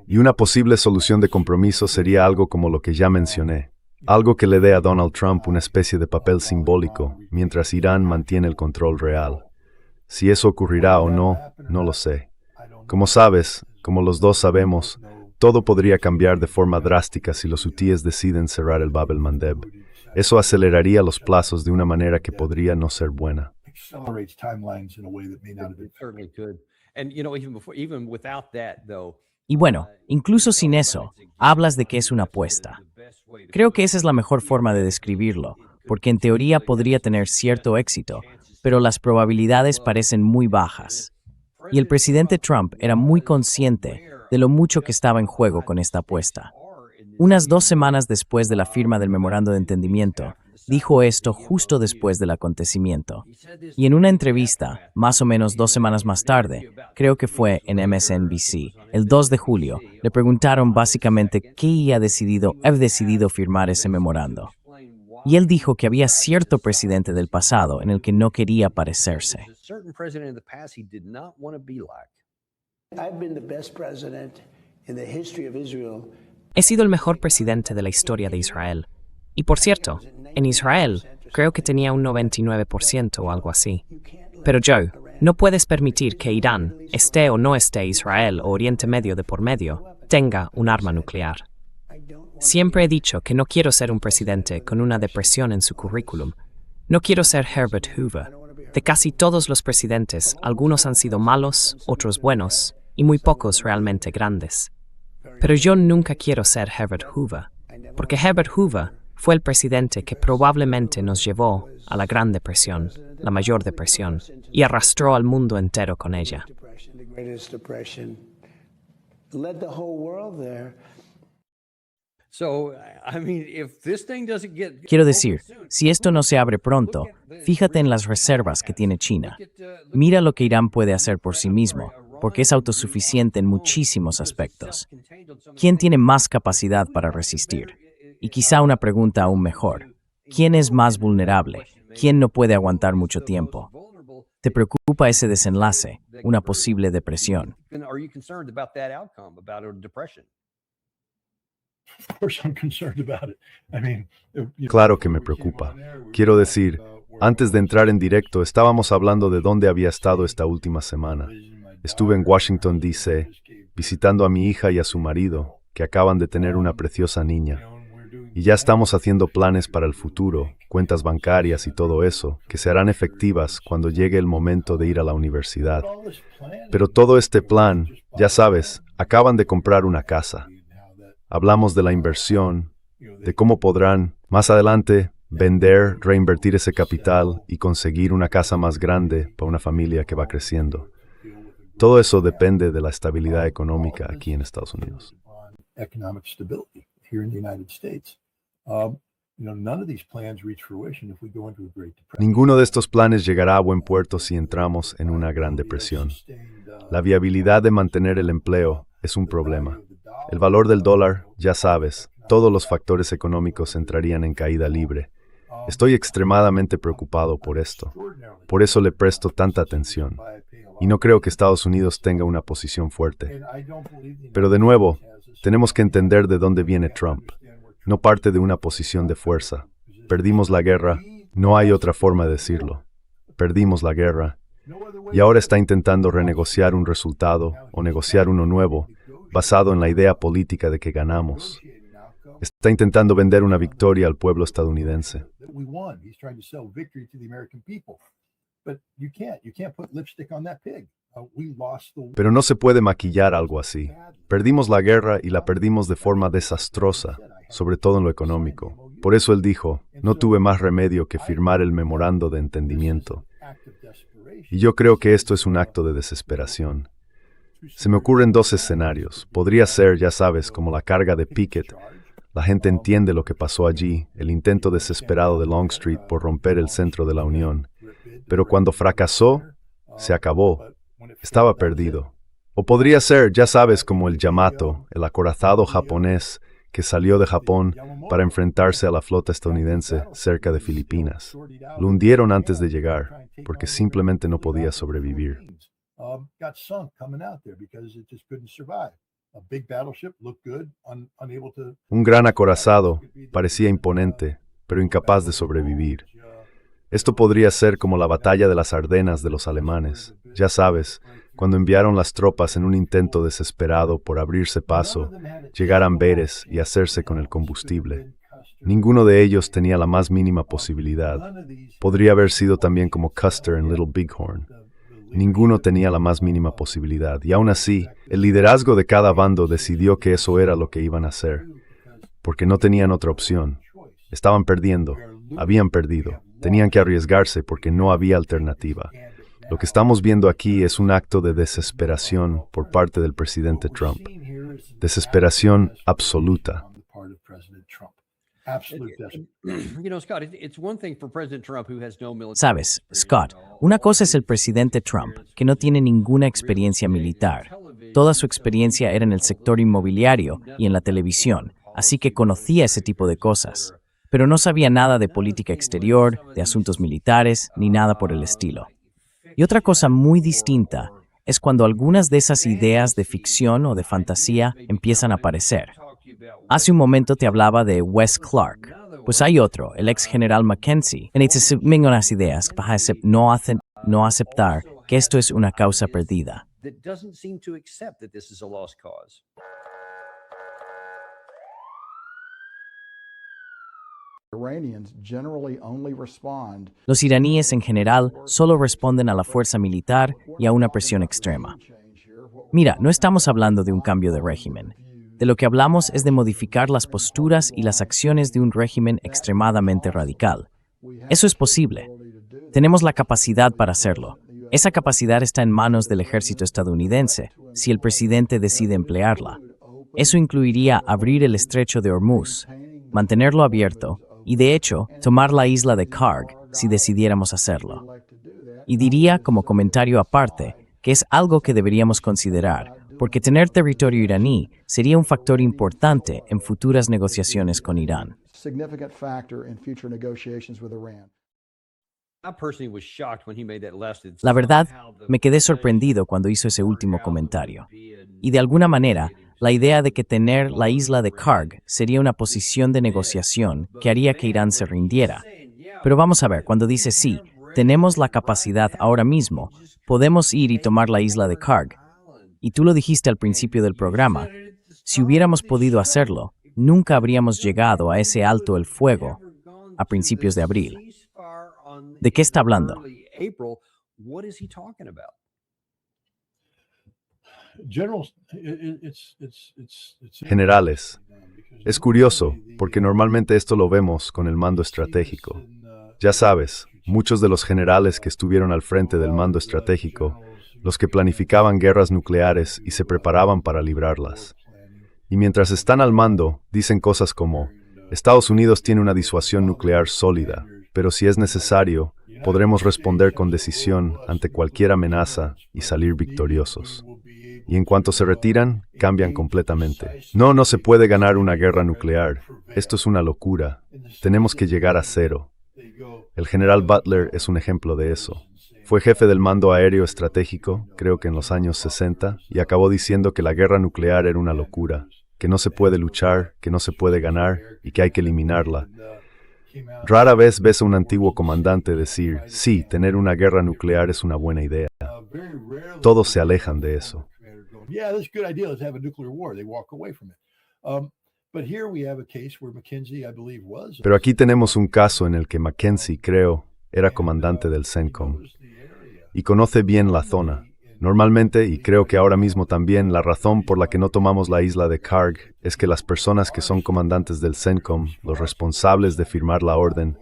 Y una posible solución de compromiso sería algo como lo que ya mencioné. Algo que le dé a Donald Trump una especie de papel simbólico, mientras Irán mantiene el control real. Si eso ocurrirá o no, no lo sé. Como sabes, como los dos sabemos, todo podría cambiar de forma drástica si los hutíes deciden cerrar el Bab el-Mandeb. Eso aceleraría los plazos de una manera que podría no ser buena. Y bueno, incluso sin eso, hablas de que es una apuesta. Creo que esa es la mejor forma de describirlo, porque en teoría podría tener cierto éxito, pero las probabilidades parecen muy bajas. Y el presidente Trump era muy consciente de lo mucho que estaba en juego con esta apuesta. Unas 2 semanas después de la firma del memorando de entendimiento, dijo esto justo después del acontecimiento. Y en una entrevista, más o menos 2 semanas más tarde, creo que fue en MSNBC, el 2 de julio, le preguntaron básicamente qué había decidido firmar ese memorando. Y él dijo que había cierto presidente del pasado en el que no quería parecerse. He sido el mejor presidente de la historia de Israel. Y por cierto, en Israel creo que tenía un 99% o algo así. Pero Joe, No puedes permitir que Irán, esté o no esté Israel o Oriente Medio de por medio, tenga un arma nuclear. Siempre he dicho que no quiero ser un presidente con una depresión en su currículum. No quiero ser Herbert Hoover. De casi todos los presidentes, algunos han sido malos, otros buenos, y muy pocos realmente grandes. Pero yo nunca quiero ser Herbert Hoover, porque Herbert Hoover fue el presidente que probablemente nos llevó a la Gran Depresión, la mayor depresión, y arrastró al mundo entero con ella. Quiero decir, si esto no se abre pronto, fíjate en las reservas que tiene China. Mira lo que Irán puede hacer por sí mismo, porque es autosuficiente en muchísimos aspectos. ¿Quién tiene más capacidad para resistir? Y quizá una pregunta aún mejor. ¿Quién es más vulnerable? ¿Quién no puede aguantar mucho tiempo? ¿Te preocupa ese desenlace, una posible depresión? Of course, I'm concerned about it. I mean, Claro que me preocupa. Quiero decir, antes de entrar en directo estábamos hablando de dónde había estado esta última semana. Estuve en Washington, D.C., visitando a mi hija y a su marido, que acaban de tener una preciosa niña. Y ya estamos haciendo planes para el futuro, cuentas bancarias y todo eso, que se harán efectivas cuando llegue el momento de ir a la universidad. Pero todo este plan, ya sabes, acaban de comprar una casa. Hablamos de la inversión, de cómo podrán, más adelante, vender, reinvertir ese capital y conseguir una casa más grande para una familia que va creciendo. Todo eso depende de la estabilidad económica aquí en Estados Unidos. economic stability here in the United States. None of these plans reach fruition if we go into a Great Depression. Ninguno de estos planes llegará a buen puerto si entramos en una gran depresión. La viabilidad de mantener el empleo es un problema. El valor del dólar, ya sabes, todos los factores económicos entrarían en caída libre. Estoy extremadamente preocupado por esto. Por eso le presto tanta atención. Y no creo que Estados Unidos tenga una posición fuerte. Pero de nuevo, tenemos que entender de dónde viene Trump. No parte de una posición de fuerza. Perdimos la guerra, no hay otra forma de decirlo. Perdimos la guerra. Y ahora está intentando renegociar un resultado o negociar uno nuevo, basado en la idea política de que ganamos. Está intentando vender una victoria al pueblo estadounidense. We won. He's trying to sell victory to the American people. But you can't. You can't put lipstick on that pig. We lost the Pero no se puede maquillar algo así. Perdimos la guerra y la perdimos de forma desastrosa, sobre todo en lo económico. Por eso él dijo, no tuve más remedio que firmar el memorando de entendimiento. act of desperation. Y yo creo que esto es un acto de desesperación. Se me ocurren dos escenarios. Podría ser, ya sabes, como la carga de Pickett. La gente entiende lo que pasó allí, el intento desesperado de Longstreet por romper el centro de la Unión. Pero cuando fracasó, se acabó. Estaba perdido. O podría ser, ya sabes, como el Yamato, el acorazado japonés que salió de Japón para enfrentarse a la flota estadounidense cerca de Filipinas. Lo hundieron antes de llegar, porque simplemente no podía sobrevivir. Got sunk coming out there because it just couldn't survive. A big battleship looked good, unable to. Un gran acorazado parecía imponente, pero incapaz de sobrevivir. Esto podría ser como la batalla de las Ardenas de los alemanes. Ya sabes, cuando enviaron las tropas en un intento desesperado por abrirse paso, llegar a Amberes y hacerse con el combustible. Ninguno de ellos tenía la más mínima posibilidad. Podría haber sido también como Custer en Little Bighorn. Ninguno tenía la más mínima posibilidad, y aún así, el liderazgo de cada bando decidió que eso era lo que iban a hacer, porque no tenían otra opción. Estaban perdiendo, habían perdido, tenían que arriesgarse porque no había alternativa. Lo que estamos viendo aquí es un acto de desesperación por parte del presidente Trump. Desesperación absoluta. On the part of President Trump. Absolute desperation. Scott, it's one thing for President Trump who has no military. Sabes, Scott, una cosa es el presidente Trump, que no tiene ninguna experiencia militar. Toda su experiencia era en el sector inmobiliario y en la televisión, así que conocía ese tipo de cosas. Pero no sabía nada de política exterior, de asuntos militares, ni nada por el estilo. Y otra cosa muy distinta es cuando algunas de esas ideas de ficción o de fantasía empiezan a aparecer. Hace un momento te hablaba de Wes Clark. Pues hay otro, el ex general Mackenzie, en esas mismas ideas para no aceptar que esto es una causa perdida. that doesn't seem to accept that this is a lost cause. Iranians generally only respond Los iraníes en general solo responden a la fuerza militar y a una presión extrema. Mira, no estamos hablando de un cambio de régimen. De lo que hablamos es de modificar las posturas y las acciones de un régimen extremadamente radical. Eso es posible. Tenemos la capacidad para hacerlo. Esa capacidad está en manos del ejército estadounidense, si el presidente decide emplearla. Eso incluiría abrir el estrecho de Hormuz, mantenerlo abierto y, de hecho, tomar la isla de Karg si decidiéramos hacerlo. Y diría, como comentario aparte, que es algo que deberíamos considerar, porque tener territorio iraní sería un factor importante en futuras negociaciones con Irán. significant factor in future negotiations with Iran. I personally was shocked when he made that last. La verdad, me quedé sorprendido cuando hizo ese último comentario. Y de alguna manera, la idea de que tener la isla de Karg sería una posición de negociación que haría que Irán se rindiera. Pero vamos a ver, cuando dice sí, tenemos la capacidad ahora mismo, podemos ir y tomar la isla de Karg. Y tú lo dijiste al principio del programa, si hubiéramos podido hacerlo, nunca habríamos llegado a ese alto el fuego a principios de abril. ¿De qué está hablando? What is he talking about? Generals, Generales. Es curioso, porque normalmente esto lo vemos con el mando estratégico. Ya sabes, muchos de los generales que estuvieron al frente del mando estratégico, los que planificaban guerras nucleares y se preparaban para librarlas. Y mientras están al mando, dicen cosas como, Estados Unidos tiene una disuasión nuclear sólida, pero si es necesario, podremos responder con decisión ante cualquier amenaza y salir victoriosos. Y en cuanto se retiran, cambian completamente. No se puede ganar una guerra nuclear. Esto es una locura. Tenemos que llegar a cero. El general Butler es un ejemplo de eso. Fue jefe del mando aéreo estratégico, creo que en los años 60, y acabó diciendo que la guerra nuclear era una locura, que no se puede luchar, que no se puede ganar y que hay que eliminarla. Rara vez ves a un antiguo comandante decir, sí, tener una guerra nuclear es una buena idea. Todos se alejan de eso. Yeah, that's a good idea. Let's have a nuclear war. They walk away from it. But here we have a case where McKenzie, I believe, was. Pero aquí tenemos un caso en el que Mackenzie, creo, era comandante del CENTCOM y conoce bien la zona. Normalmente, y creo que ahora mismo también, la razón por la que no tomamos la isla de Karg es que las personas que son comandantes del CENTCOM, los responsables de firmar la orden,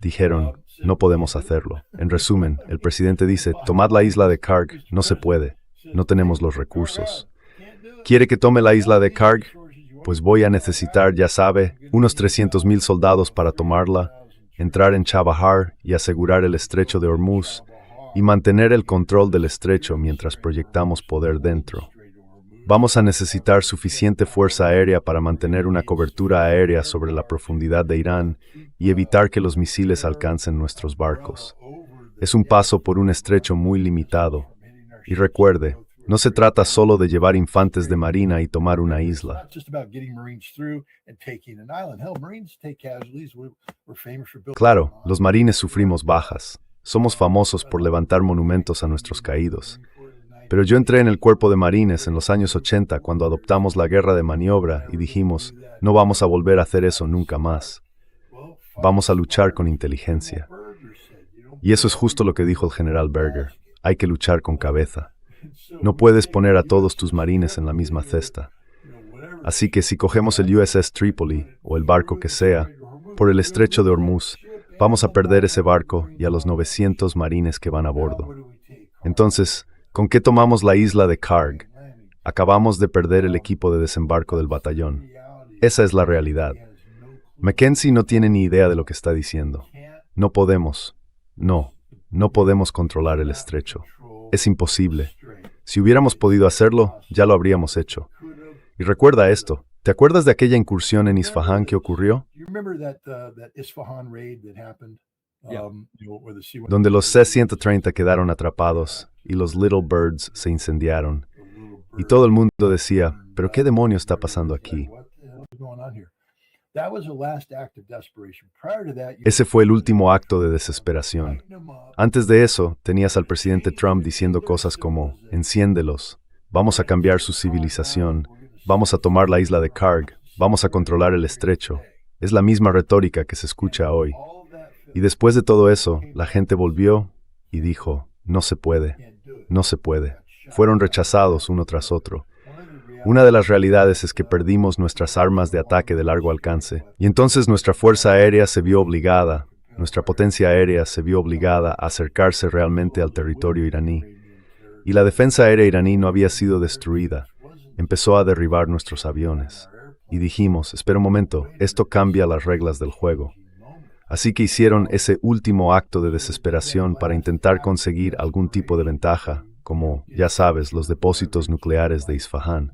dijeron, no podemos hacerlo. En resumen, el presidente dice, tomad la isla de Karg, no se puede. No tenemos los recursos. ¿Quiere que tome la isla de Karg? Pues voy a necesitar, ya sabe, unos 300,000 soldados para tomarla, entrar en Chabahar y asegurar el estrecho de Hormuz, y mantener el control del estrecho mientras proyectamos poder dentro. Vamos a necesitar suficiente fuerza aérea para mantener una cobertura aérea sobre la profundidad de Irán y evitar que los misiles alcancen nuestros barcos. Es un paso por un estrecho muy limitado. Y recuerde, no se trata solo de llevar infantes de marina y tomar una isla. Claro, los marines sufrimos bajas. Somos famosos por levantar monumentos a nuestros caídos. Pero yo entré en el cuerpo de marines en los años 80 cuando adoptamos la guerra de maniobra y dijimos, no vamos a volver a hacer eso nunca más. Vamos a luchar con inteligencia. Y eso es justo lo que dijo el general Berger. Hay que luchar con cabeza. No puedes poner a todos tus marines en la misma cesta. Así que si cogemos el USS Tripoli, o el barco que sea, por el estrecho de Hormuz, vamos a perder ese barco y a los 900 marines que van a bordo. Entonces, ¿con qué tomamos la isla de Karg? Acabamos de perder el equipo de desembarco del batallón. Esa es la realidad. Mackenzie no tiene ni idea de lo que está diciendo. No podemos. No podemos controlar el estrecho. Es imposible. Si hubiéramos podido hacerlo, ya lo habríamos hecho. Y recuerda esto. ¿Te acuerdas de aquella incursión en Isfahán que ocurrió? Donde los C-130 quedaron atrapados y los Little Birds se incendiaron. Y todo el mundo decía, ¿pero qué demonio está pasando aquí? That was the last act of desperation. Prior to that, Ese fue el último acto de desesperación. Antes de eso, tenías al presidente Trump diciendo cosas como, enciéndelos, vamos a cambiar su civilización, vamos a tomar la isla de Karg, vamos a controlar el estrecho. Es la misma retórica que se escucha hoy. Y después de todo eso, la gente volvió y dijo, no se puede, no se puede. Fueron rechazados uno tras otro. Una de las realidades es que perdimos nuestras armas de ataque de largo alcance, y entonces nuestra fuerza aérea se vio obligada, nuestra potencia aérea se vio obligada a acercarse realmente al territorio iraní. Y la defensa aérea iraní no había sido destruida, empezó a derribar nuestros aviones. Y dijimos, espera un momento, esto cambia las reglas del juego. Así que hicieron ese último acto de desesperación para intentar conseguir algún tipo de ventaja, como, ya sabes, los depósitos nucleares de Isfahán.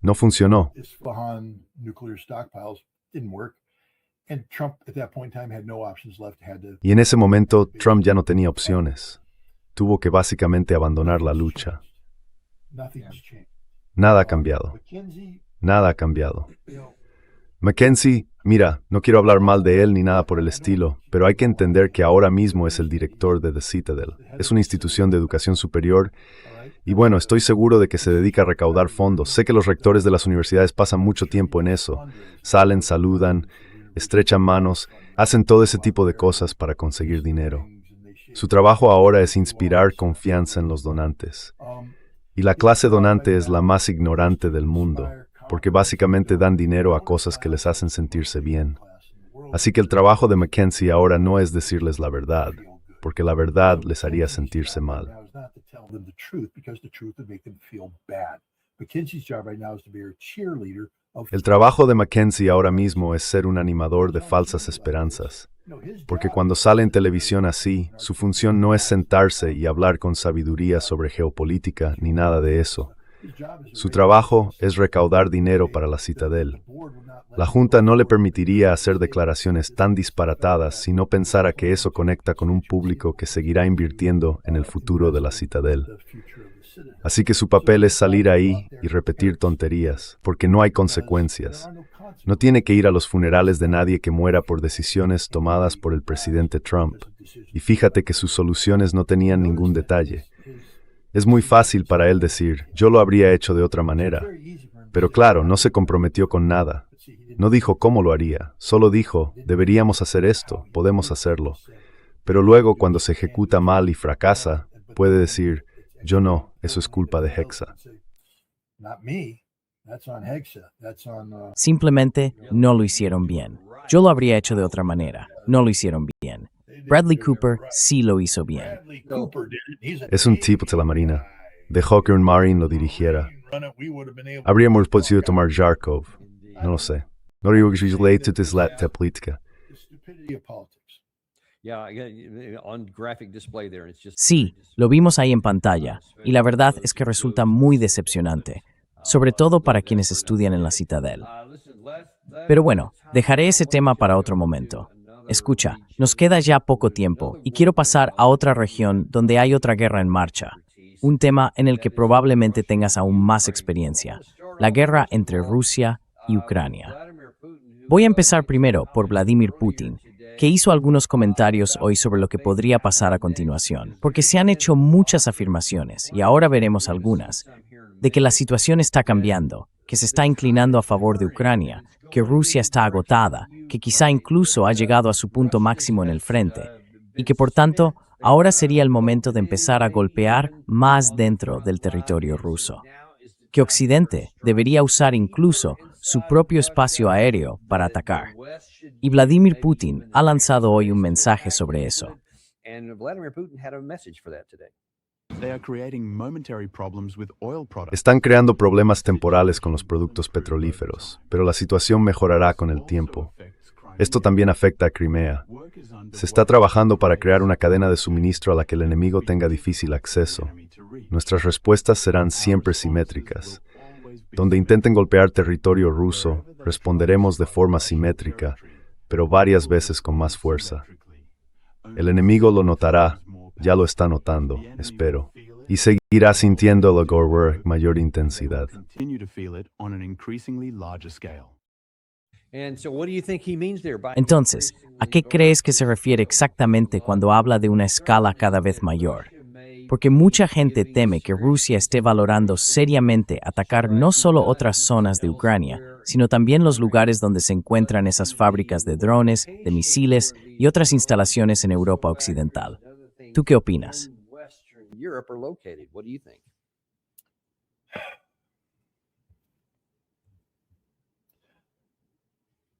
No funcionó. Isfahan nuclear stockpiles didn't work. And Trump, at that point in time, had no options left. Had to. Y en ese momento, Trump ya no tenía opciones. Tuvo que básicamente abandonar la lucha. Nothing's changed. Nada ha cambiado. McKinsey, Nada ha cambiado. you know, Mackenzie, mira, no quiero hablar mal de él ni nada por el estilo, pero hay que entender que ahora mismo es el director de The Citadel. Es una institución de educación superior y bueno, estoy seguro de que se dedica a recaudar fondos. Sé que los rectores de las universidades pasan mucho tiempo en eso. Salen, saludan, estrechan manos, hacen todo ese tipo de cosas para conseguir dinero. Su trabajo ahora es inspirar confianza en los donantes. Y la clase donante es la más ignorante del mundo, porque básicamente dan dinero a cosas que les hacen sentirse bien. Así que el trabajo de Mackenzie ahora no es decirles la verdad, porque la verdad les haría sentirse mal. now is not to tell them the truth because the truth would make them feel bad. McKinsey's job right now is to be a cheerleader of. El trabajo de Mackenzie ahora mismo es ser un animador de falsas esperanzas, No, his porque job cuando sale en televisión así, su función no es sentarse y hablar con sabiduría sobre geopolítica ni nada de eso. is to Su trabajo es recaudar dinero para la Citadel. La Junta no le permitiría hacer declaraciones tan disparatadas si no pensara que eso conecta con un público que seguirá invirtiendo en el futuro de la Citadel. Así que su papel es salir ahí y repetir tonterías, porque no hay consecuencias. No tiene que ir a los funerales de nadie que muera por decisiones tomadas por el presidente Trump. Y fíjate que sus soluciones no tenían ningún detalle. Es muy fácil para él decir, yo lo habría hecho de otra manera. Pero claro, no se comprometió con nada. No dijo cómo lo haría, solo dijo, deberíamos hacer esto, podemos hacerlo. Pero luego, cuando se ejecuta mal y fracasa, puede decir, yo no, eso es culpa de Hexa. Not me. That's on Hexa. That's on. Simplemente no lo hicieron bien. Yo lo habría hecho de otra manera. No lo hicieron bien. Bradley Cooper sí lo hizo bien. Bradley Cooper did it. He's a Es un tipo de la Marina. Dejó que un Marine lo dirigiera. run it. We would have been able. Habríamos podido tomar Zharkov. No lo sé. No digo que es la política. The stupidity of politics. Yeah, on graphic display there, it's just. Sí, lo vimos ahí en pantalla, y la verdad es que resulta muy decepcionante, sobre todo para quienes estudian en la Citadel. Pero bueno, dejaré ese tema para otro momento. Escucha, nos queda ya poco tiempo y quiero pasar a otra región donde hay otra guerra en marcha, un tema en el que probablemente tengas aún más experiencia, la guerra entre Rusia y Ucrania. Voy a empezar primero por Vladimir Putin, que hizo algunos comentarios hoy sobre lo que podría pasar a continuación, porque se han hecho muchas afirmaciones, y ahora veremos algunas, de que la situación está cambiando, que se está inclinando a favor de Ucrania, que Rusia está agotada, que quizá incluso ha llegado a su punto máximo en el frente, y que por tanto ahora sería el momento de empezar a golpear más dentro del territorio ruso. Que Occidente debería usar incluso su propio espacio aéreo para atacar. Y Vladimir Putin ha lanzado hoy un mensaje sobre eso. And Vladimir Putin had a message for that today. Están creando problemas temporales con los productos petrolíferos, pero la situación mejorará con el tiempo. Esto también afecta a Crimea. Se está trabajando para crear una cadena de suministro a la que el enemigo tenga difícil acceso. Nuestras respuestas serán siempre simétricas. Donde intenten golpear territorio ruso, responderemos de forma simétrica, pero varias veces con más fuerza. El enemigo lo notará, ya lo está notando, espero, y seguirá sintiendo la guerra mayor intensidad. And so what do you think he means there by Entonces, ¿a qué crees que se refiere exactamente cuando habla de una escala cada vez mayor? Porque mucha gente teme que Rusia esté valorando seriamente atacar no solo otras zonas de Ucrania, sino también los lugares donde se encuentran esas fábricas de drones, de misiles y otras instalaciones en Europa Occidental. ¿Tú qué opinas? Western Europe are located? What do you think?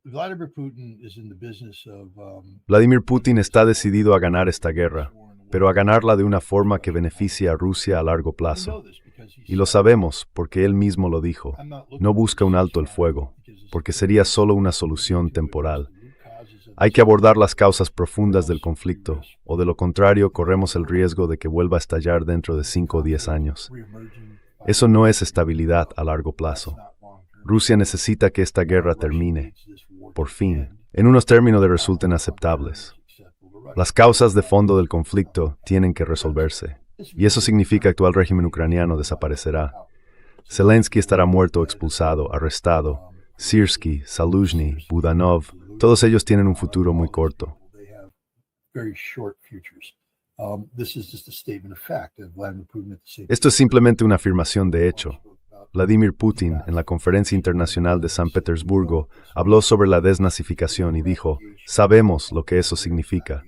Vladimir Putin is in the business of Vladimir Putin está decidido a ganar esta guerra, pero a ganarla de una forma que beneficie a Rusia a largo plazo. Y lo sabemos porque él mismo lo dijo. No busca un alto el fuego, porque sería solo una solución temporal. Hay que abordar las causas profundas del conflicto, o de lo contrario corremos el riesgo de que vuelva a estallar dentro de 5 o 10 años. Eso no es estabilidad a largo plazo. Rusia necesita que esta guerra termine, por fin, en unos términos que resulten aceptables. Las causas de fondo del conflicto tienen que resolverse, y eso significa que el actual régimen ucraniano desaparecerá. Zelensky estará muerto o expulsado, arrestado. Syrskyi, Zaluzhny, Budanov, todos ellos tienen un futuro muy corto. Esto es simplemente una afirmación de hecho. Vladimir Putin, en la Conferencia Internacional de San Petersburgo, habló sobre la desnazificación y dijo, sabemos lo que eso significa.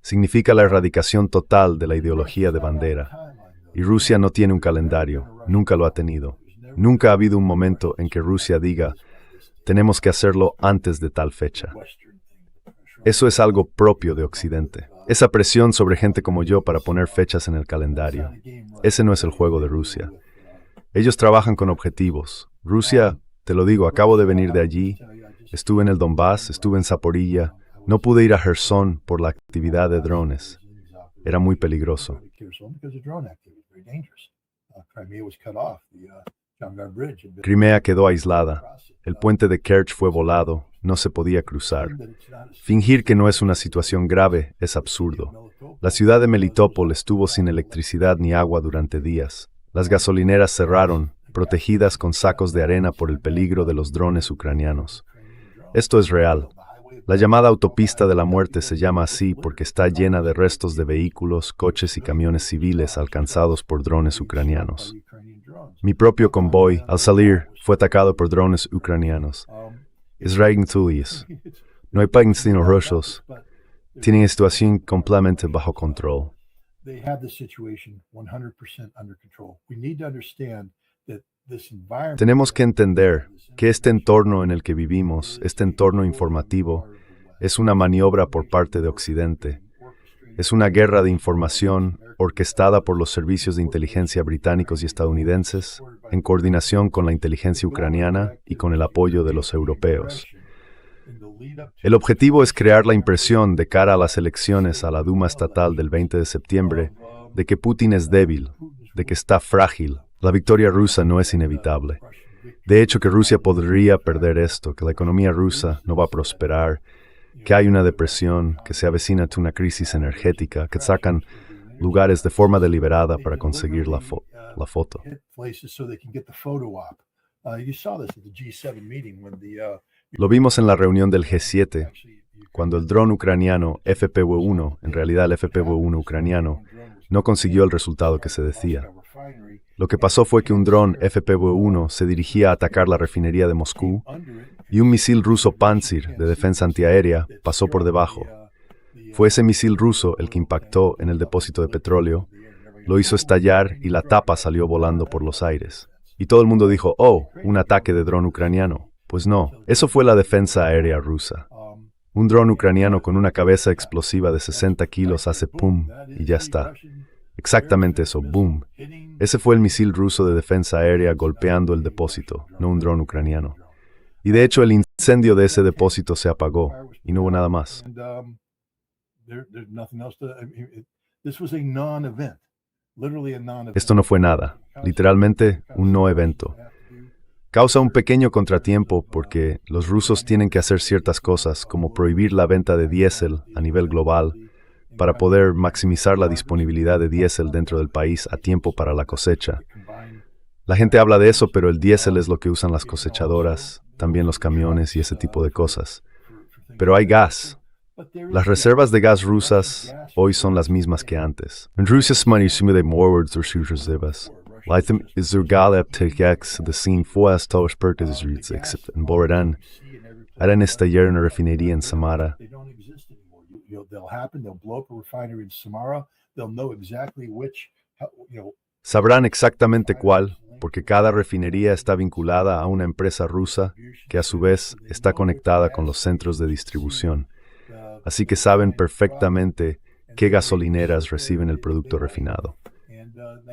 Significa la erradicación total de la ideología de bandera. Y Rusia no tiene un calendario, nunca lo ha tenido. Nunca ha habido un momento en que Rusia diga, tenemos que hacerlo antes de tal fecha. Eso es algo propio de Occidente. Esa presión sobre gente como yo para poner fechas en el calendario. Ese no es el juego de Rusia. Ellos trabajan con objetivos. Rusia, te lo digo, acabo de venir de allí. Estuve en el Donbass, estuve en Zaporilla. No pude ir a Kherson por la actividad de drones. Era muy peligroso. Crimea quedó aislada. El puente de Kerch fue volado. No se podía cruzar. Fingir que no es una situación grave es absurdo. La ciudad de Melitopol estuvo sin electricidad ni agua durante días. Las gasolineras cerraron, protegidas con sacos de arena por el peligro de los drones ucranianos. Esto es real. La llamada autopista de la muerte se llama así porque está llena de restos de vehículos, coches y camiones civiles alcanzados por drones ucranianos. Mi propio convoy, al salir, fue atacado por drones ucranianos. Israel Tulis. No hay países rusos. Tienen situación completamente bajo control. Tenemos que entender que este entorno en el que vivimos, este entorno informativo, es una maniobra por parte de Occidente. Es una guerra de información orquestada por los servicios de inteligencia británicos y estadounidenses, en coordinación con la inteligencia ucraniana y con el apoyo de los europeos. El objetivo es crear la impresión de cara a las elecciones a la Duma estatal del 20 de septiembre de que Putin es débil, de que está frágil. La victoria rusa no es inevitable. De hecho, que Rusia podría perder esto, que la economía rusa no va a prosperar, que hay una depresión, que se avecina una crisis energética, que sacan lugares de forma deliberada para conseguir la foto. Lo vimos en la reunión del G7, cuando el dron ucraniano FPV-1, en realidad el FPV-1 ucraniano, no consiguió el resultado que se decía. Lo que pasó fue que un dron FPV-1 se dirigía a atacar la refinería de Moscú y un misil ruso Pantsir de defensa antiaérea pasó por debajo. Fue ese misil ruso el que impactó en el depósito de petróleo, lo hizo estallar y la tapa salió volando por los aires. Y todo el mundo dijo, oh, un ataque de dron ucraniano. Pues no, eso fue la defensa aérea rusa. Un dron ucraniano con una cabeza explosiva de 60 kilos hace pum y ya está. Exactamente eso, boom. Ese fue el misil ruso de defensa aérea golpeando el depósito, no un dron ucraniano. Y de hecho el incendio de ese depósito se apagó y no hubo nada más. Esto no fue nada, literalmente un no evento. Causa un pequeño contratiempo porque los rusos tienen que hacer ciertas cosas como prohibir la venta de diésel a nivel global para poder maximizar la disponibilidad de diésel dentro del país a tiempo para la cosecha. La gente habla de eso, pero el diésel es lo que usan las cosechadoras, también los camiones y ese tipo de cosas. Pero hay gas. Las reservas de gas rusas hoy son las mismas que antes. En Rusia smanishime de morwards or reservas. Latham is galap tegex de sin fuas todos pertes except en Boredan. Harán estallar una refinería en Samara. They don't exist anymore. They'll happen. They'll blow up a refinery in Samara. They'll know exactly which, Sabrán exactamente cuál, porque cada refinería está vinculada a una empresa rusa que a su vez está conectada con los centros de distribución. Así que saben perfectamente qué gasolineras reciben el producto refinado.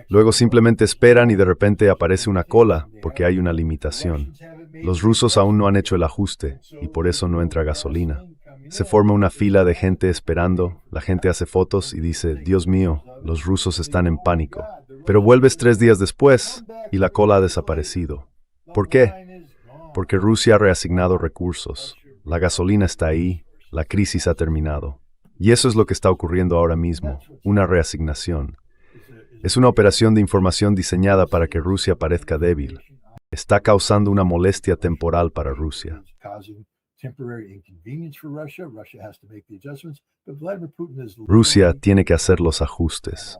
Luego simplemente esperan y de repente aparece una cola porque hay una limitación. Los rusos aún no han hecho el ajuste y por eso no entra gasolina. Se forma una fila de gente esperando, la gente hace fotos y dice, Dios mío, los rusos están en pánico. Pero vuelves 3 días después y la cola ha desaparecido. ¿Por qué? Porque Rusia ha reasignado recursos. La gasolina está ahí, la crisis ha terminado. Y eso es lo que está ocurriendo ahora mismo, una reasignación. Es una operación de información diseñada para que Rusia parezca débil. Está causando una molestia temporal para Rusia. Rusia tiene que hacer los ajustes.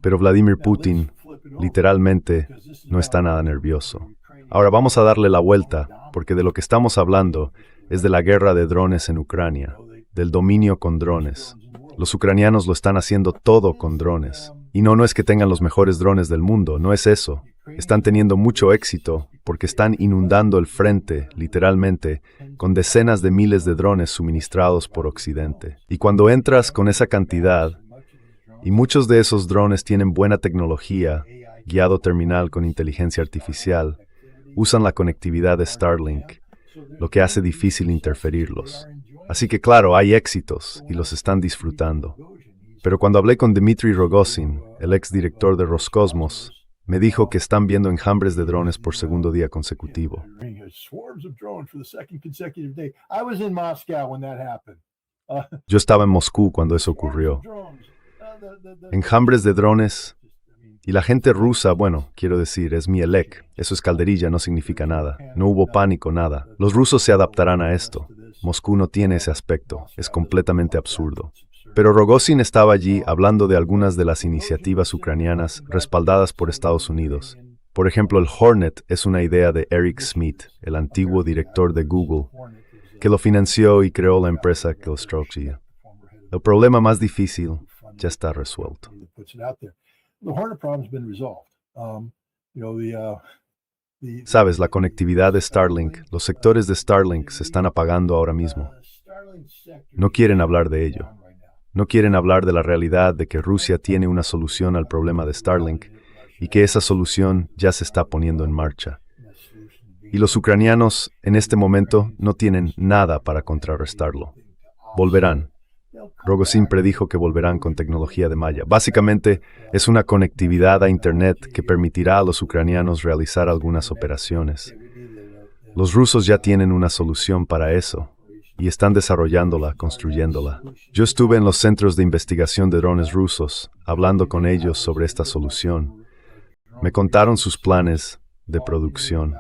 Pero Vladimir Putin, literalmente, no está nada nervioso. Ahora vamos a darle la vuelta, porque de lo que estamos hablando es de la guerra de drones en Ucrania, del dominio con drones. Los ucranianos lo están haciendo todo con drones. Y no es que tengan los mejores drones del mundo, no es eso. Están teniendo mucho éxito porque están inundando el frente, literalmente, con decenas de miles de drones suministrados por Occidente. Y cuando entras con esa cantidad, y muchos de esos drones tienen buena tecnología, guiado terminal con inteligencia artificial, usan la conectividad de Starlink, lo que hace difícil interferirlos. Así que claro, hay éxitos y los están disfrutando. Pero cuando hablé con Dmitry Rogozin, el exdirector de Roscosmos, me dijo que están viendo enjambres de drones por segundo día consecutivo. Yo estaba en Moscú cuando eso ocurrió. Enjambres de drones. Y la gente rusa, bueno, quiero decir, es mielek. Eso es calderilla, no significa nada. No hubo pánico, nada. Los rusos se adaptarán a esto. Moscú no tiene ese aspecto. Es completamente absurdo. Pero Rogozin estaba allí hablando de algunas de las iniciativas ucranianas respaldadas por Estados Unidos. Por ejemplo, el Hornet es una idea de Eric Schmidt, el antiguo director de Google, que lo financió y creó la empresa Killstroke. El problema más difícil ya está resuelto. Sabes, la conectividad de Starlink, los sectores de Starlink se están apagando ahora mismo. No quieren hablar de ello. No quieren hablar de la realidad de que Rusia tiene una solución al problema de Starlink y que esa solución ya se está poniendo en marcha. Y los ucranianos, en este momento, no tienen nada para contrarrestarlo. Volverán. Rogozin predijo que volverán con tecnología de malla. Básicamente, es una conectividad a Internet que permitirá a los ucranianos realizar algunas operaciones. Los rusos ya tienen una solución para eso. Y están desarrollándola, construyéndola. Yo estuve en los centros de investigación de drones rusos, hablando con ellos sobre esta solución. Me contaron sus planes de producción.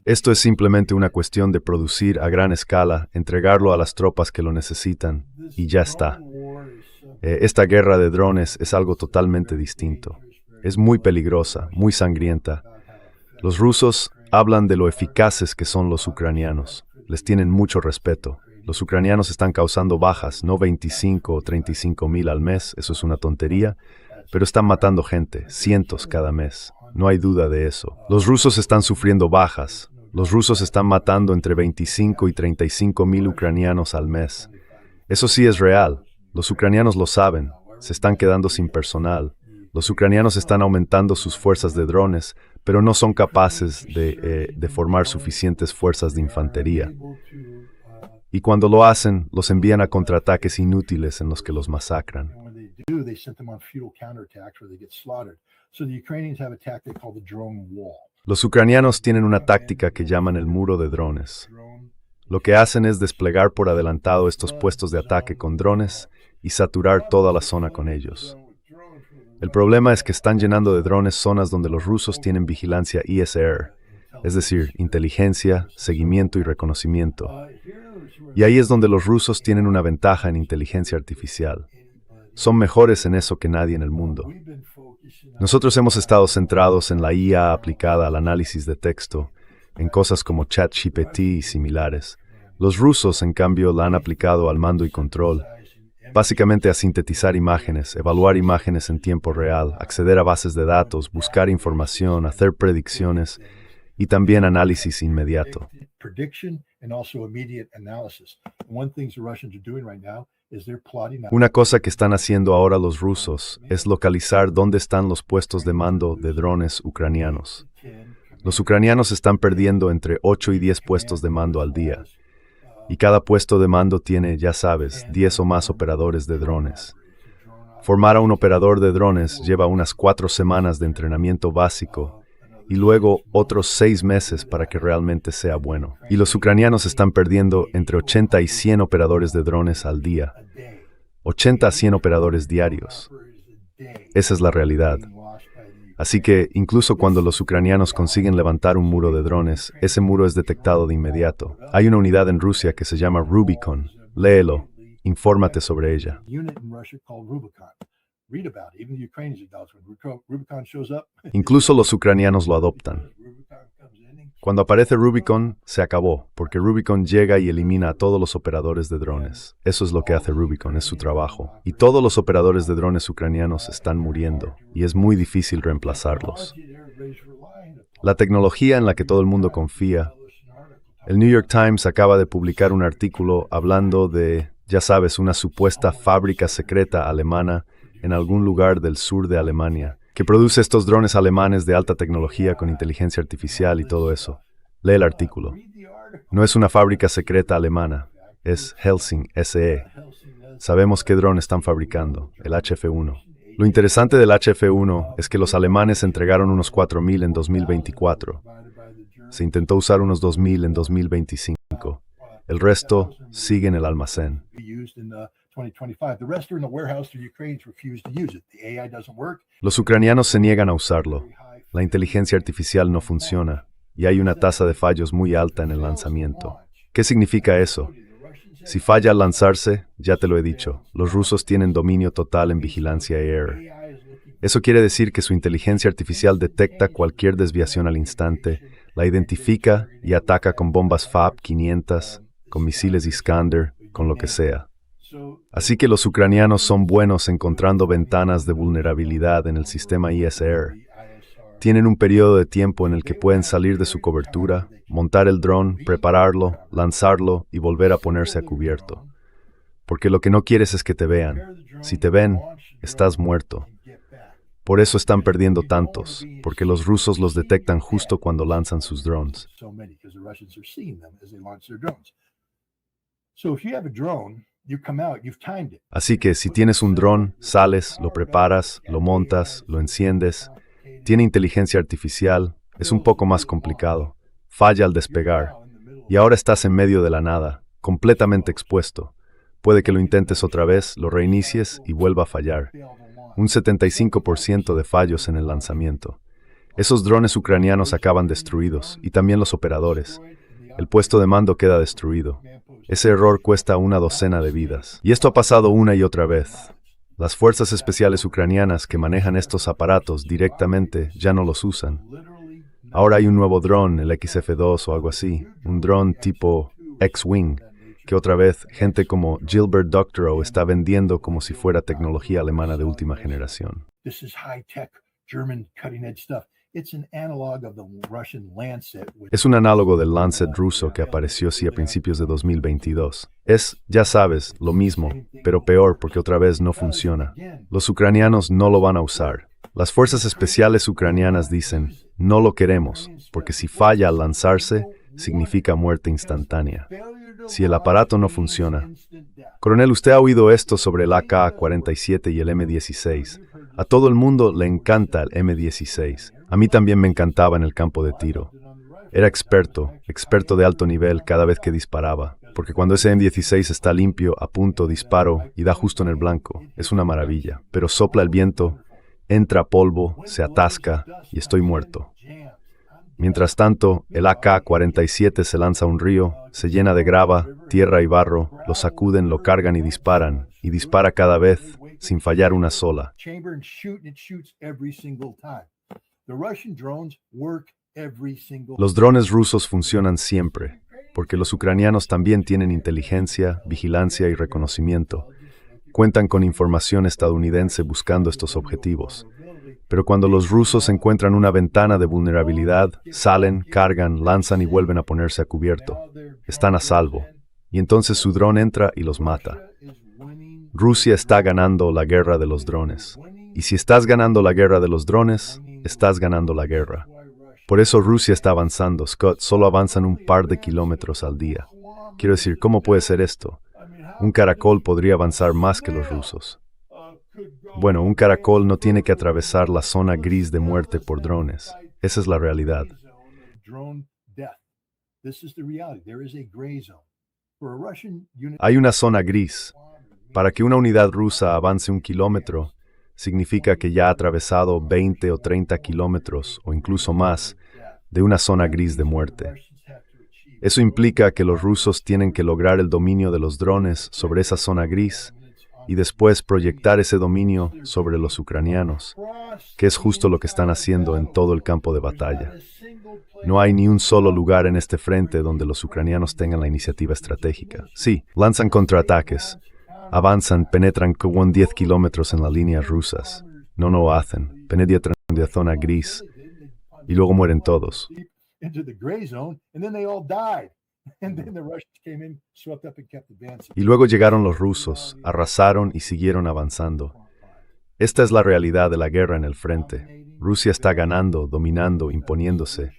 Esto es simplemente una cuestión de producir a gran escala, entregarlo a las tropas que lo necesitan, y ya está. Esta guerra de drones es algo totalmente distinto. Es muy peligrosa, muy sangrienta. Los rusos hablan de lo eficaces que son los ucranianos. Les tienen mucho respeto. Los ucranianos están causando bajas, no 25 o 35 mil al mes, eso es una tontería, pero están matando gente, cientos cada mes. No hay duda de eso. Los rusos están sufriendo bajas. Los rusos están matando entre 25 y 35 mil ucranianos al mes. Eso sí es real. Los ucranianos lo saben. Se están quedando sin personal. Los ucranianos están aumentando sus fuerzas de drones, pero no son capaces de formar suficientes fuerzas de infantería. Y cuando lo hacen, los envían a contraataques inútiles en los que los masacran. Los ucranianos tienen una táctica que llaman el muro de drones. Lo que hacen es desplegar por adelantado estos puestos de ataque con drones y saturar toda la zona con ellos. El problema es que están llenando de drones zonas donde los rusos tienen vigilancia ISR, es decir, inteligencia, seguimiento y reconocimiento. Y ahí es donde los rusos tienen una ventaja en inteligencia artificial. Son mejores en eso que nadie en el mundo. Nosotros hemos estado centrados en la IA aplicada al análisis de texto, en cosas como ChatGPT y similares. Los rusos, en cambio, la han aplicado al mando y control, básicamente a sintetizar imágenes, evaluar imágenes en tiempo real, acceder a bases de datos, buscar información, hacer predicciones y también análisis inmediato. Una cosa que están haciendo ahora los rusos es localizar dónde están los puestos de mando de drones ucranianos. Los ucranianos están perdiendo entre 8 y 10 puestos de mando al día. Y cada puesto de mando tiene, ya sabes, 10 o más operadores de drones. Formar a un operador de drones lleva unas 4 semanas de entrenamiento básico y luego otros 6 meses para que realmente sea bueno. Y los ucranianos están perdiendo entre 80 y 100 operadores de drones al día. 80 a 100 operadores diarios. Esa es la realidad. Así que, incluso cuando los ucranianos consiguen levantar un muro de drones, ese muro es detectado de inmediato. Hay una unidad en Rusia que se llama Rubicon. Léelo, infórmate sobre ella. Incluso los ucranianos lo adoptan. Cuando aparece Rubicon, se acabó, porque Rubicon llega y elimina a todos los operadores de drones. Eso es lo que hace Rubicon, es su trabajo. Y todos los operadores de drones ucranianos están muriendo, y es muy difícil reemplazarlos. La tecnología en la que todo el mundo confía. El New York Times acaba de publicar un artículo hablando de, ya sabes, una supuesta fábrica secreta alemana en algún lugar del sur de Alemania, que produce estos drones alemanes de alta tecnología con inteligencia artificial y todo eso. Lee el artículo. No es una fábrica secreta alemana, es Helsing SE. Sabemos qué dron están fabricando, el HF-1. Lo interesante del HF-1 es que los alemanes entregaron unos 4.000 en 2024. Se intentó usar unos 2.000 en 2025. El resto sigue en el almacén. Los ucranianos se niegan a usarlo. La inteligencia artificial no funciona y hay una tasa de fallos muy alta en el lanzamiento. ¿Qué significa eso? Si falla al lanzarse, ya te lo he dicho, los rusos tienen dominio total en vigilancia aérea. Eso quiere decir que su inteligencia artificial detecta cualquier desviación al instante, la identifica y ataca con bombas FAB-500, con misiles Iskander, con lo que sea. Así que los ucranianos son buenos encontrando ventanas de vulnerabilidad en el sistema ISR. Tienen un periodo de tiempo en el que pueden salir de su cobertura, montar el dron, prepararlo, lanzarlo y volver a ponerse a cubierto. Porque lo que no quieres es que te vean. Si te ven, estás muerto. Por eso están perdiendo tantos, porque los rusos los detectan justo cuando lanzan sus drones. Así que si tienes un dron, sales, lo preparas, lo montas, lo enciendes, tiene inteligencia artificial, es un poco más complicado, falla al despegar, y ahora estás en medio de la nada, completamente expuesto. Puede que lo intentes otra vez, lo reinicies y vuelva a fallar. Un 75% de fallos en el lanzamiento. Esos drones ucranianos acaban destruidos, y también los operadores. El puesto de mando queda destruido. Ese error cuesta una docena de vidas. Y esto ha pasado una y otra vez. Las fuerzas especiales ucranianas que manejan estos aparatos directamente ya no los usan. Ahora hay un nuevo dron, el XF-2 o algo así, un dron tipo X-Wing, que otra vez gente como Gilbert Doctorow está vendiendo como si fuera tecnología alemana de última generación. Es un análogo del Lancet ruso que apareció a principios de 2022. Es, ya sabes, lo mismo, pero peor porque otra vez no funciona. Los ucranianos no lo van a usar. Las fuerzas especiales ucranianas dicen, no lo queremos, porque si falla al lanzarse, significa muerte instantánea. Si el aparato no funciona. Coronel, usted ha oído esto sobre el AK-47 y el M16. A todo el mundo le encanta el M16. A mí también me encantaba en el campo de tiro. Era experto de alto nivel cada vez que disparaba. porque cuando ese M16 está limpio, apunto, disparo y da justo en el blanco. Es una maravilla, pero sopla el viento, entra polvo, se atasca y estoy muerto. Mientras tanto, el AK-47 se lanza a un río, se llena de grava, tierra y barro, lo sacuden, lo cargan y dispara cada vez, sin fallar una sola. Los drones rusos funcionan siempre, porque los ucranianos también tienen inteligencia, vigilancia y reconocimiento. Cuentan con información estadounidense buscando estos objetivos. Pero cuando los rusos encuentran una ventana de vulnerabilidad, salen, cargan, lanzan y vuelven a ponerse a cubierto. Están a salvo. Y entonces su dron entra y los mata. Rusia está ganando la guerra de los drones. Y si estás ganando la guerra de los drones, estás ganando la guerra. Por eso Rusia está avanzando. Scott, solo avanzan un par de kilómetros al día. Quiero decir, ¿cómo puede ser esto? Un caracol podría avanzar más que los rusos. Bueno, un caracol no tiene que atravesar la zona gris de muerte por drones. Esa es la realidad. Hay una zona gris. Para que una unidad rusa avance 1 kilómetro, significa que ya ha atravesado 20 o 30 kilómetros, o incluso más, de una zona gris de muerte. Eso implica que los rusos tienen que lograr el dominio de los drones sobre esa zona gris, y después proyectar ese dominio sobre los ucranianos, que es justo lo que están haciendo en todo el campo de batalla. No hay ni un solo lugar en este frente donde los ucranianos tengan la iniciativa estratégica. Sí, lanzan contraataques, avanzan, penetran con 10 kilómetros en las líneas rusas. No lo hacen, penetran de la zona gris, y luego mueren todos. Y luego llegaron los rusos, arrasaron y siguieron avanzando. Esta es la realidad de la guerra en el frente. Rusia está ganando, dominando, imponiéndose.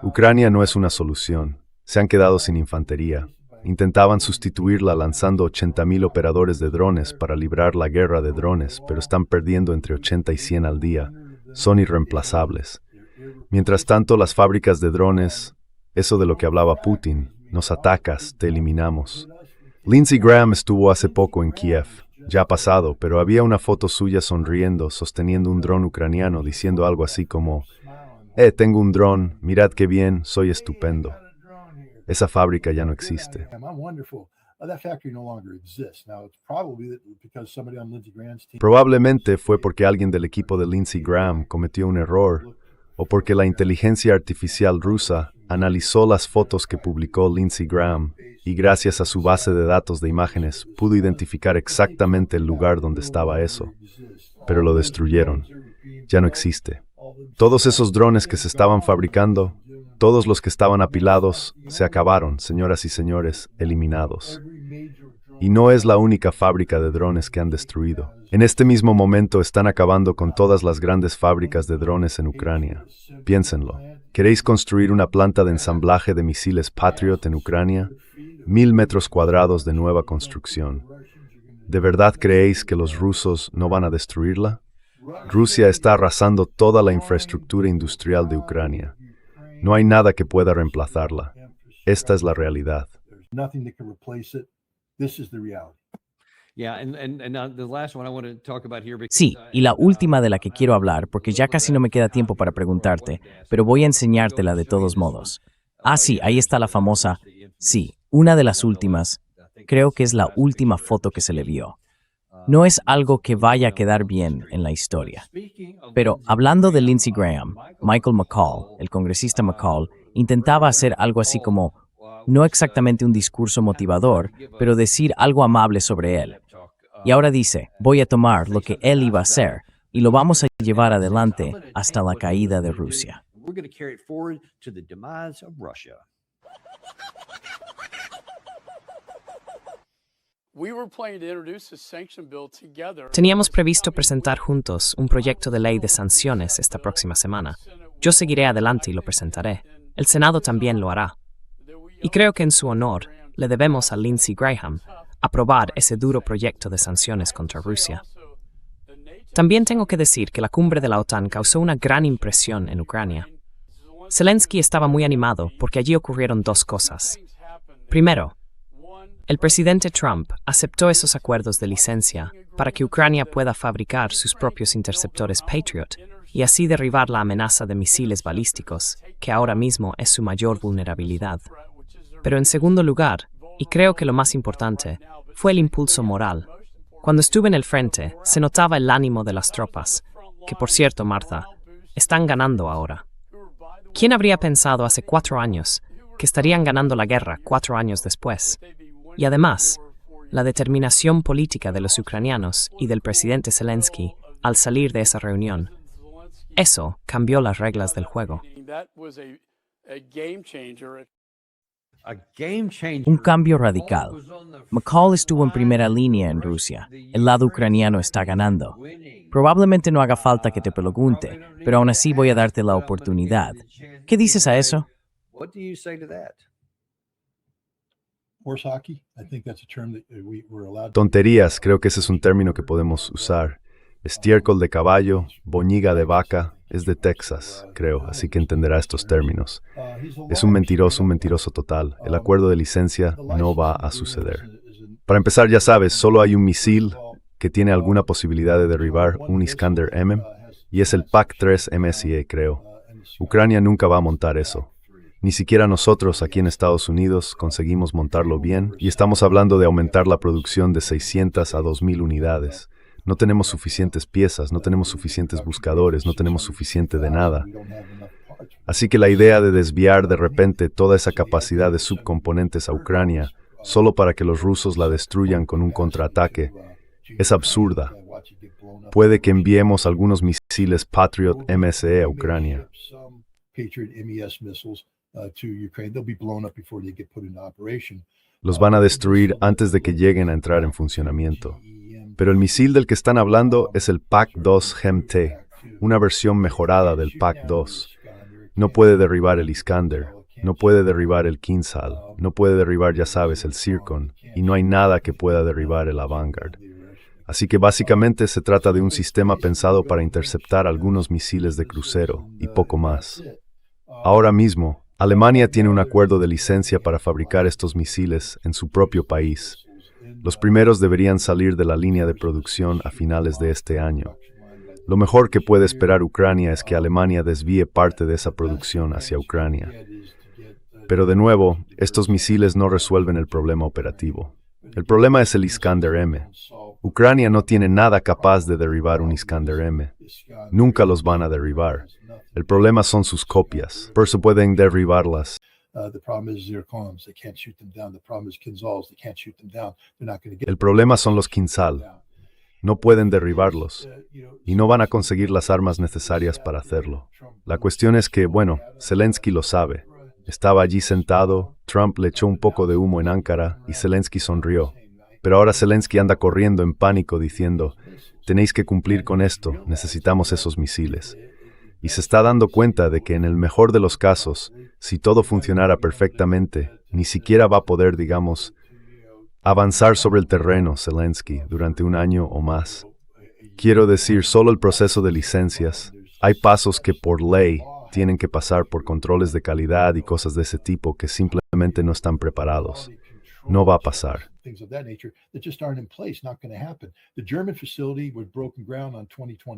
Ucrania no es una solución. Se han quedado sin infantería. Intentaban sustituirla lanzando 80,000 operadores de drones para librar la guerra de drones, pero están perdiendo entre 80 y 100 al día. Son irreemplazables. Mientras tanto, las fábricas de drones, eso de lo que hablaba Putin, nos atacas, te eliminamos. Lindsey Graham estuvo hace poco en Kiev, ya ha pasado, pero había una foto suya sonriendo, sosteniendo un dron ucraniano, diciendo algo así como, tengo un dron, mirad qué bien, soy estupendo. Esa fábrica ya no existe. Probablemente fue porque alguien del equipo de Lindsey Graham cometió un error, o porque la inteligencia artificial rusa analizó las fotos que publicó Lindsey Graham y gracias a su base de datos de imágenes pudo identificar exactamente el lugar donde estaba eso. Pero lo destruyeron. Ya no existe. Todos esos drones que se estaban fabricando, todos los que estaban apilados, se acabaron, señoras y señores, eliminados. Y no es la única fábrica de drones que han destruido. En este mismo momento están acabando con todas las grandes fábricas de drones en Ucrania. Piénsenlo. ¿Queréis construir una planta de ensamblaje de misiles Patriot en Ucrania? 1,000 metros cuadrados de nueva construcción. ¿De verdad creéis que los rusos no van a destruirla? Rusia está arrasando toda la infraestructura industrial de Ucrania. No hay nada que pueda reemplazarla. Esta es la realidad. Sí, y la última de la que quiero hablar, porque ya casi no me queda tiempo para preguntarte, pero voy a enseñártela de todos modos. Sí, ahí está la famosa, una de las últimas, creo que es la última foto que se le vio. No es algo que vaya a quedar bien en la historia. Pero hablando de Lindsey Graham, Michael McCaul, el congresista McCaul, intentaba hacer algo así como, no exactamente un discurso motivador, pero decir algo amable sobre él. Y ahora dice, voy a tomar lo que él iba a hacer y lo vamos a llevar adelante hasta la caída de Rusia. Teníamos previsto presentar juntos un proyecto de ley de sanciones esta próxima semana. Yo seguiré adelante y lo presentaré. El Senado también lo hará. Y creo que en su honor le debemos a Lindsey Graham aprobar ese duro proyecto de sanciones contra Rusia. También tengo que decir que la cumbre de la OTAN causó una gran impresión en Ucrania. Zelensky estaba muy animado porque allí ocurrieron dos cosas. Primero, El presidente Trump aceptó esos acuerdos de licencia para que Ucrania pueda fabricar sus propios interceptores Patriot y así derribar la amenaza de misiles balísticos, que ahora mismo es su mayor vulnerabilidad. Pero en segundo lugar, y creo que lo más importante, fue el impulso moral. Cuando estuve en el frente, se notaba el ánimo de las tropas, que por cierto, Martha, están ganando ahora. ¿Quién habría pensado hace 4 años que estarían ganando la guerra 4 años después? Y además, la determinación política de los ucranianos y del presidente Zelensky al salir de esa reunión. Eso cambió las reglas del juego. Un cambio radical. McCall estuvo en primera línea en Rusia. El lado ucraniano está ganando. Probablemente no haga falta que te pregunte, pero aún así voy a darte la oportunidad. ¿Qué dices a eso? What do you say to that? Horse hockey, I think that's a term that we're allowed to. Tonterías, creo que ese es un término que podemos usar. Estiércol de caballo, boñiga de vaca, es de Texas, creo, así que entenderá estos términos. Es un mentiroso total. El acuerdo de licencia no va a suceder. Para empezar, ya sabes, solo hay un misil que tiene alguna posibilidad de derribar un Iskander-M, y es el PAC-3 MSE, creo. Ucrania nunca va a montar eso. Ni siquiera nosotros aquí en Estados Unidos conseguimos montarlo bien, y estamos hablando de aumentar la producción de 600 a 2,000 unidades. No tenemos suficientes piezas, no tenemos suficientes buscadores, no tenemos suficiente de nada. Así que la idea de desviar de repente toda esa capacidad de subcomponentes a Ucrania solo para que los rusos la destruyan con un contraataque es absurda. Puede que enviemos algunos misiles Patriot MSE a Ucrania. Los van a destruir antes de que lleguen a entrar en funcionamiento. Pero el misil del que están hablando es el PAC-2 GEM-T, una versión mejorada del PAC-2. No puede derribar el Iskander, no puede derribar el Kinzhal, no puede derribar, ya sabes, el Zircon, y no hay nada que pueda derribar el Avangard. Así que básicamente se trata de un sistema pensado para interceptar algunos misiles de crucero y poco más. Ahora mismo, Alemania tiene un acuerdo de licencia para fabricar estos misiles en su propio país. Los primeros deberían salir de la línea de producción a finales de este año. Lo mejor que puede esperar Ucrania es que Alemania desvíe parte de esa producción hacia Ucrania. Pero de nuevo, estos misiles no resuelven el problema operativo. El problema es el Iskander-M. Ucrania no tiene nada capaz de derribar un Iskander-M. Nunca los van a derribar. El problema son sus copias. Por eso pueden derribarlas. El problema son los Kinzhal. No pueden derribarlos. Y no van a conseguir las armas necesarias para hacerlo. La cuestión es que, bueno, Zelensky lo sabe. Estaba allí sentado, Trump le echó un poco de humo en Ankara y Zelensky sonrió. Pero ahora Zelensky anda corriendo en pánico diciendo, tenéis que cumplir con esto, necesitamos esos misiles. Y se está dando cuenta de que en el mejor de los casos, si todo funcionara perfectamente, ni siquiera va a poder, digamos, avanzar sobre el terreno Zelensky durante un año o más. Quiero decir, solo el proceso de licencias. Hay pasos que por ley tienen que pasar por controles de calidad y cosas de ese tipo que simplemente no están preparados. No va a pasar.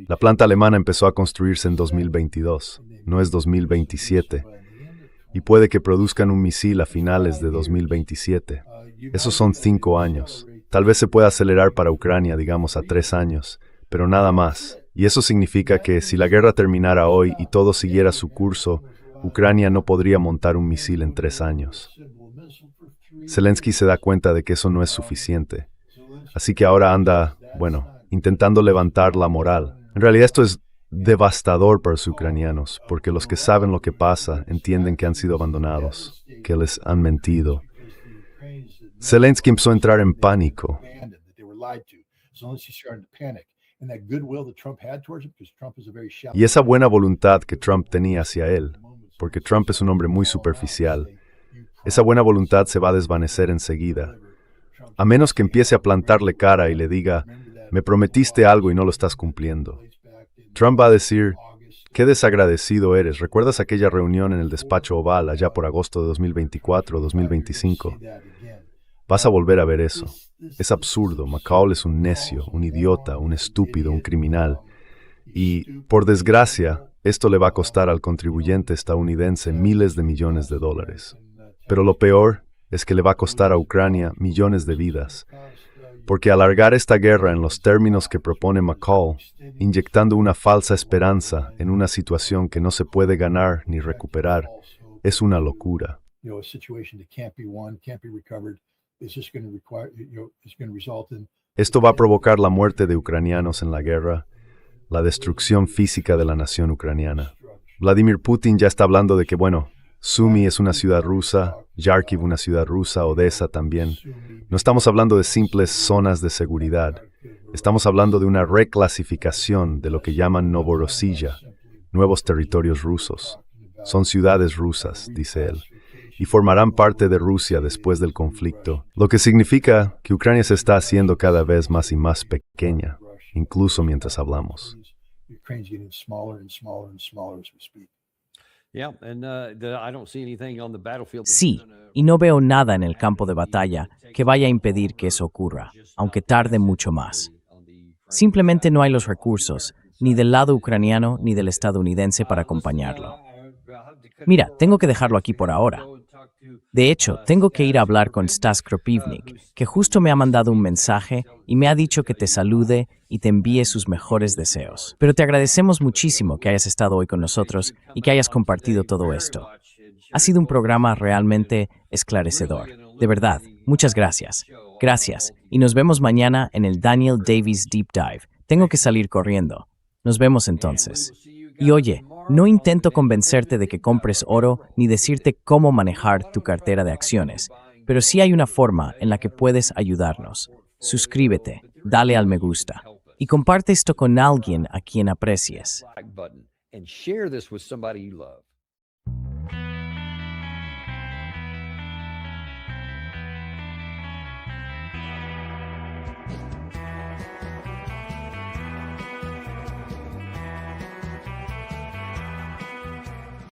La planta alemana empezó a construirse en 2022, no es 2027, y puede que produzcan un misil a finales de 2027. Esos son 5 años. Tal vez se pueda acelerar para Ucrania, digamos, a 3 años, pero nada más. Y eso significa que si la guerra terminara hoy y todo siguiera su curso, Ucrania no podría montar un misil en 3 años. Zelensky se da cuenta de que eso no es suficiente. Así que ahora anda, bueno, intentando levantar la moral. En realidad esto es devastador para los ucranianos, porque los que saben lo que pasa entienden que han sido abandonados, que les han mentido. Zelensky empezó a entrar en pánico. Y esa buena voluntad que Trump tenía hacia él, porque Trump es un hombre muy superficial, esa buena voluntad se va a desvanecer enseguida, a menos que empiece a plantarle cara y le diga, me prometiste algo y no lo estás cumpliendo. Trump va a decir, qué desagradecido eres, ¿recuerdas aquella reunión en el despacho Oval allá por agosto de 2024 o 2025? Vas a volver a ver eso. Es absurdo. McCall es un necio, un idiota, un estúpido, un criminal. Y, por desgracia, esto le va a costar al contribuyente estadounidense miles de millones de dólares. Pero lo peor es que le va a costar a Ucrania millones de vidas. Porque alargar esta guerra en los términos que propone McCall, inyectando una falsa esperanza en una situación que no se puede ganar ni recuperar, es una locura. A situation that can't be won, can't be recovered, is just going to require, is going to result in Esto va a provocar la muerte de ucranianos en la guerra, la destrucción física de la nación ucraniana. Vladimir Putin ya está hablando de que, bueno, Sumy es una ciudad rusa, Yarkiv una ciudad rusa, Odessa también. No estamos hablando de simples zonas de seguridad. Estamos hablando de una reclasificación de lo que llaman Novorossiya, nuevos territorios rusos. Son ciudades rusas, dice él, y formarán parte de Rusia después del conflicto, lo que significa que Ucrania se está haciendo cada vez más y más pequeña, incluso mientras hablamos. Ukraine's getting smaller and smaller and smaller as we speak. Yeah, and I don't see anything on the battlefield. Sí, y no veo nada en el campo de batalla que vaya a impedir que eso ocurra, aunque tarde mucho más. Simplemente no hay los recursos, ni del lado ucraniano ni del estadounidense para acompañarlo. Mira, tengo que dejarlo aquí por ahora. De hecho, tengo que ir a hablar con Stas Kropivnik, que justo me ha mandado un mensaje y me ha dicho que te salude y te envíe sus mejores deseos. Pero te agradecemos muchísimo que hayas estado hoy con nosotros y que hayas compartido todo esto. Ha sido un programa realmente esclarecedor. De verdad, muchas gracias. Gracias. Y nos vemos mañana en el Daniel Davies Deep Dive. Tengo que salir corriendo. Nos vemos entonces. Y oye, no intento convencerte de que compres oro ni decirte cómo manejar tu cartera de acciones, pero sí hay una forma en la que puedes ayudarnos. Suscríbete, dale al me gusta y comparte esto con alguien a quien aprecies. Like button and share this with somebody you love.